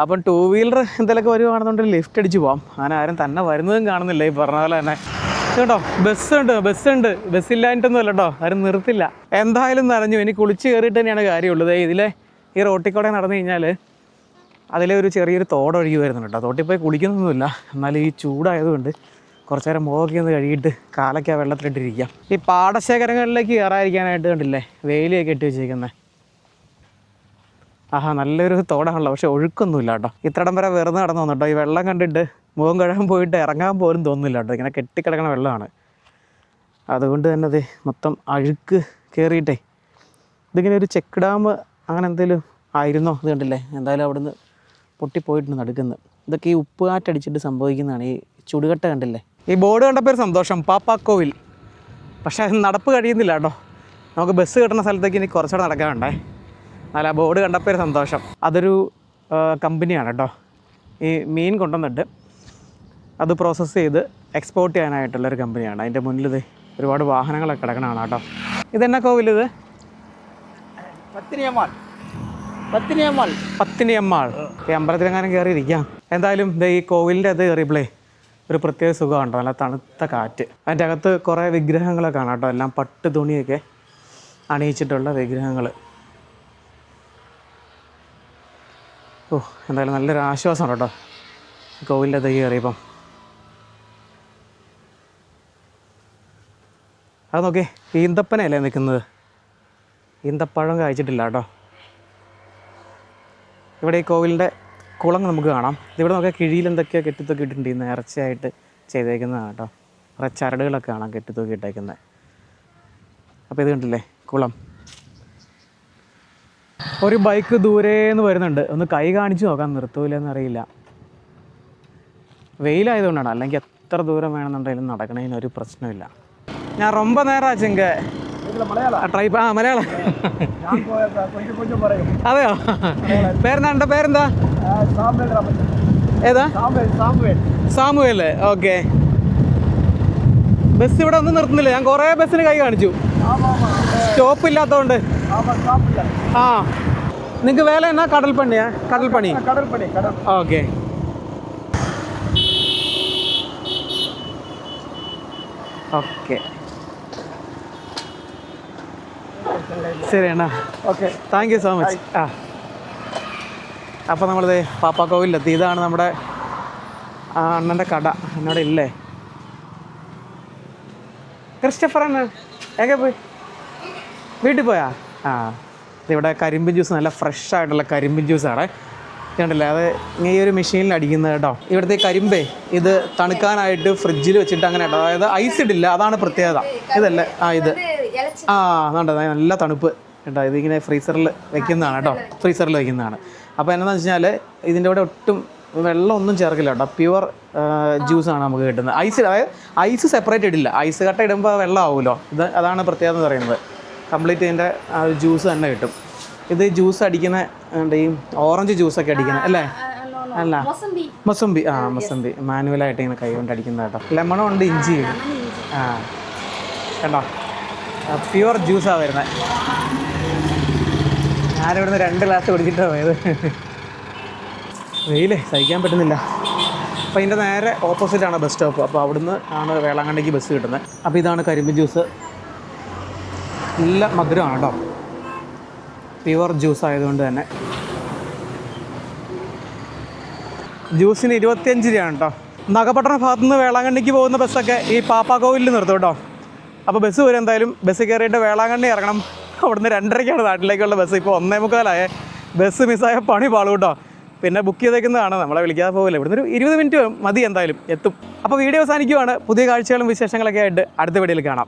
അപ്പം 2 വീലർ എന്തെങ്കിലുമൊക്കെ വരുവാണെന്നുണ്ടെങ്കിൽ ലിഫ്റ്റ് അടിച്ച് പോകാം. അങ്ങനെ ആരും തന്നെ വരുന്നതും കാണുന്നില്ല ഈ പറഞ്ഞ പോലെ തന്നെ കേട്ടോ. ബസ്സുണ്ട്, ബസ്സില്ലായിട്ടൊന്നും അല്ല കേട്ടോ, ആരും നിർത്തില്ല. എന്തായാലും നനഞ്ഞു, ഇനി കുളിച്ച് കയറിയിട്ട് തന്നെയാണ് കാര്യമുള്ളത്. ഇതിലെ ഈ റോട്ടിൽ കൂടെ നടന്നു കഴിഞ്ഞാൽ അതിലെ ഒരു ചെറിയൊരു തോടൊഴുകി വരുന്നുണ്ട് കേട്ടോ. തോട്ടിൽ പോയി കുളിക്കുന്നൊന്നുമില്ല, എന്നാലും ഈ ചൂടായതുകൊണ്ട് കുറച്ച് നേരം മുഖമൊക്കെ ഒന്ന് കഴുകിയിട്ട് കാലൊക്കെ ആ വെള്ളത്തിലിട്ടിരിക്കാം. ഈ പാടശേഖരങ്ങളിലേക്ക് കയറാതിരിക്കാനായിട്ട് കണ്ടില്ലേ വെയിലൊക്കെ ഇട്ട് വെച്ചേക്കുന്നത്. ആഹാ, നല്ലൊരു തോടാണല്ലോ, പക്ഷേ ഒഴുക്കൊന്നുമില്ല കേട്ടോ. ഇത്രടം വരെ വെറുതെ നടന്നു വന്നു കേട്ടോ. ഈ വെള്ളം കണ്ടിട്ട് മുഖം കഴുകാൻ പോയിട്ട് ഇറങ്ങാൻ പോലും തോന്നുന്നില്ല കേട്ടോ. ഇങ്ങനെ കെട്ടിക്കിടക്കണ വെള്ളമാണ്, അതുകൊണ്ട് തന്നെ അത് മൊത്തം അഴുക്ക് കയറിയിട്ടേ. ഇതിങ്ങനെ ഒരു ചെക്ക് ഡാം അങ്ങനെ എന്തെങ്കിലും ആയിരുന്നോ? ഇത് കണ്ടില്ലേ, എന്തായാലും അവിടുന്ന് പൊട്ടിപ്പോയിട്ടുണ്ട് നടുക്കുന്നത്. ഇതൊക്കെ ഈ ഉപ്പ് കാറ്റടിച്ചിട്ട് സംഭവിക്കുന്നതാണ്. ഈ ചുടുകട്ട കണ്ടില്ലേ. ഈ ബോർഡ് കണ്ടപ്പോൾ ഒരു സന്തോഷം, പാപ്പാക്കോവിൽ. പക്ഷേ അത് നടപ്പ് കഴിയുന്നില്ല കേട്ടോ. നമുക്ക് ബസ് കിട്ടുന്ന സ്ഥലത്തേക്ക് ഇനി കുറച്ചുകൂടെ നടക്കാനുണ്ടേ. അല്ല, ബോർഡ് കണ്ടപ്പോൾ ഒരു സന്തോഷം. അതൊരു കമ്പനിയാണ് കേട്ടോ. ഈ മീൻ കൊണ്ടുവന്നിട്ട് അത് പ്രോസസ്സ് ചെയ്ത് എക്സ്പോർട്ട് ചെയ്യാനായിട്ടുള്ളൊരു കമ്പനിയാണ്. അതിൻ്റെ മുന്നിൽ ഇത് ഒരുപാട് വാഹനങ്ങളൊക്കെ കിടക്കണതാണ് കേട്ടോ. ഇതെന്നാ കോവിൽ ഇത്? പത്തിനിയമ്മാൾ. ഈ അമ്പലത്തിലെങ്ങാനും കയറിയിരിക്കാം. എന്തായാലും ഈ കോവിലിൻ്റെ അത് കയറിയപ്പോഴേ ഒരു പ്രത്യേക സുഖമാണ് കേട്ടോ. നല്ല തണുത്ത കാറ്റ്. അതിൻ്റെ അകത്ത് കുറേ വിഗ്രഹങ്ങളൊക്കെ കാണാം കേട്ടോ. എല്ലാം പട്ട് തുണിയൊക്കെ അണിയിച്ചിട്ടുള്ള വിഗ്രഹങ്ങൾ. ഓ, എന്തായാലും നല്ലൊരു ആശ്വാസമാണ് കേട്ടോ കോവിലിൻ്റെ അത് കയറിയപ്പം. അത് നോക്കി, ഈന്തപ്പനയല്ലേ നിൽക്കുന്നത്. ഈന്തപ്പഴം കഴിച്ചിട്ടില്ല കേട്ടോ. ഇവിടെ ഈ കോവിലിൻ്റെ കുളം നമുക്ക് കാണാം. ഇവിടെ നോക്കിയാൽ കിഴിയിൽ എന്തൊക്കെയോ കെട്ടിത്തൂക്കി ഇട്ടിട്ടുണ്ട്. നേർച്ചയായിട്ട് ചെയ്തേക്കുന്നതാണ് കേട്ടോ. കുറേ ചരടുകളൊക്കെ കാണാം കെട്ടിത്തൂക്കി ഇട്ടേക്കുന്നത്. അപ്പോൾ ഇത് കണ്ടില്ലേ കുളം. ഒരു ബൈക്ക് ദൂരേന്ന് വരുന്നുണ്ട്. ഒന്ന് കൈ കാണിച്ച് നോക്കാൻ, നിർത്തൂലെന്ന് അറിയില്ല. വെയിലായതുകൊണ്ടാണ്, അല്ലെങ്കിൽ എത്ര ദൂരം വേണമെന്നുണ്ടെങ്കിലും നടക്കണതിനൊരു പ്രശ്നമില്ല. ഞാൻ ரொம்ப നേരം ആച്ചെങ്ക ട്രൈപ്പ്. മലയാളം. അതെയോ? പേരെന്താ? എൻ്റെ പേരെന്താ? ഏതാ? സാമുവേൽ. ഓക്കെ. ബസ് ഇവിടെ ഒന്നും നിർത്തുന്നില്ല. ഞാൻ കുറേ ബസ്സിന് കൈ കാണിച്ചു, സ്റ്റോപ്പ് ഇല്ലാത്തതുകൊണ്ട്. ആ, നിങ്ങൾക്ക് വേല എന്നാ? കടൽപ്പണിയാ? കടൽപ്പണി. ഓക്കെ. ഓക്കെ, ശരി അണ്ണാ. Okay, thank you so much. ആ, അപ്പോൾ നമ്മളിത് പാപ്പാക്കോവിലെത്തി. ഇതാണ് നമ്മുടെ അണ്ണൻ്റെ കട. എന്നോട് ഇല്ലേ ക്രിസ്റ്റഫർ അണ്ണ? എങ്ങനെ പോയി? വീട്ടിൽ പോയാ? ആ, ഇവിടെ കരിമ്പിൻ ജ്യൂസ്, നല്ല ഫ്രഷ് ആയിട്ടുള്ള കരിമ്പിൻ ജ്യൂസാണ്. കണ്ടില്ലേ, അത് ഈ ഒരു മെഷീനിൽ അടിക്കുന്നത് കേട്ടോ. ഇവിടുത്തെ കരിമ്പേ ഇത് തണുക്കാനായിട്ട് ഫ്രിഡ്ജിൽ വെച്ചിട്ട് അങ്ങനെ കേട്ടോ. അതായത് ഐസ് ഇടില്ല, അതാണ് പ്രത്യേകത. ഇതല്ലേ ഇത് അതുകൊണ്ട് നല്ല തണുപ്പ് കേട്ടോ. ഇതിങ്ങനെ ഫ്രീസറിൽ വെക്കുന്നതാണ് കേട്ടോ, ഫ്രീസറിൽ വെക്കുന്നതാണ്. അപ്പോൾ എന്താണെന്ന് വെച്ച് കഴിഞ്ഞാൽ ഇതിൻ്റെ കൂടെ ഒട്ടും വെള്ളമൊന്നും ചേർക്കില്ല കേട്ടോ. പ്യുവർ ജ്യൂസാണ് നമുക്ക് കിട്ടുന്നത്. ഐസ്, അതായത് ഐസ് സെപ്പറേറ്റ് ഇടില്ല. ഐസ് കട്ട ഇടുമ്പോൾ വെള്ളം ആവുമല്ലോ. അതാണ് പ്രത്യേകത എന്ന് പറയുന്നത്. കംപ്ലീറ്റ് ഇതിൻ്റെ ജ്യൂസ് തന്നെ കിട്ടും. ഇത് ജ്യൂസ് അടിക്കുന്ന ഈ ഓറഞ്ച് ജ്യൂസൊക്കെ അടിക്കുന്നത് അല്ലേ? അല്ല, മൊസംബി. ആ, മൊസംബി മാനുവലായിട്ട് ഇങ്ങനെ കൈ കൊണ്ട് അടിക്കുന്ന കേട്ടോ. ലെമണും ഉണ്ട്, ഇഞ്ചിയും. ആ, കണ്ടോ, പ്യുവർ ജ്യൂസാണ് വരുന്നത്. ഞാനിവിടുന്ന് 2 ഗ്ലാസ് കുടിച്ചിട്ടാണ് പോയത്. വെയിലേ സഹിക്കാൻ പറ്റുന്നില്ല. അപ്പോൾ ഇതിൻ്റെ നേരെ ഓപ്പോസിറ്റാണ് ബസ് സ്റ്റോപ്പ്. അപ്പോൾ അവിടുന്ന് ആണ് വേളാങ്കണ്ണിക്ക് ബസ് കിട്ടുന്നത്. അപ്പോൾ ഇതാണ് കരിമ്പ് ജ്യൂസ്. നല്ല മധുരമാണ് കേട്ടോ, പ്യുവർ ജ്യൂസ് ആയതുകൊണ്ട് തന്നെ. ജ്യൂസിന് 25 രൂപയാണ് കേട്ടോ. നാഗപട്ടണം ഭാഗത്തു നിന്ന് വേളാങ്കണ്ണിക്ക് പോകുന്ന ബസ്സൊക്കെ ഈ പാപ്പാക്കോവിലിൽ നിർത്തും കേട്ടോ. അപ്പോൾ ബസ് വരും, എന്തായാലും ബസ് കയറിയിട്ട് വേളാങ്കണ്ണി ഇറങ്ങണം. അവിടുന്ന് 2:30-ക്കാണ് നാട്ടിലേക്കുള്ള ബസ്. ഇപ്പോൾ 1:45 ബസ് മിസ്സായ പണി പാളും കേട്ടോ. പിന്നെ ബുക്ക് ചെയ്തേക്കുന്നതാണ്, നമ്മളെ വിളിക്കാതെ പോകില്ല. ഇവിടുന്ന് ഒരു 20 മിനിറ്റ് മതി, എന്തായാലും എത്തും. അപ്പോൾ വീഡിയോ അവസാനിക്കുവാണ്. പുതിയ കാഴ്ചകളും വിശേഷങ്ങളൊക്കെ ആയിട്ട് അടുത്ത വീഡിയോയിൽ കാണാം.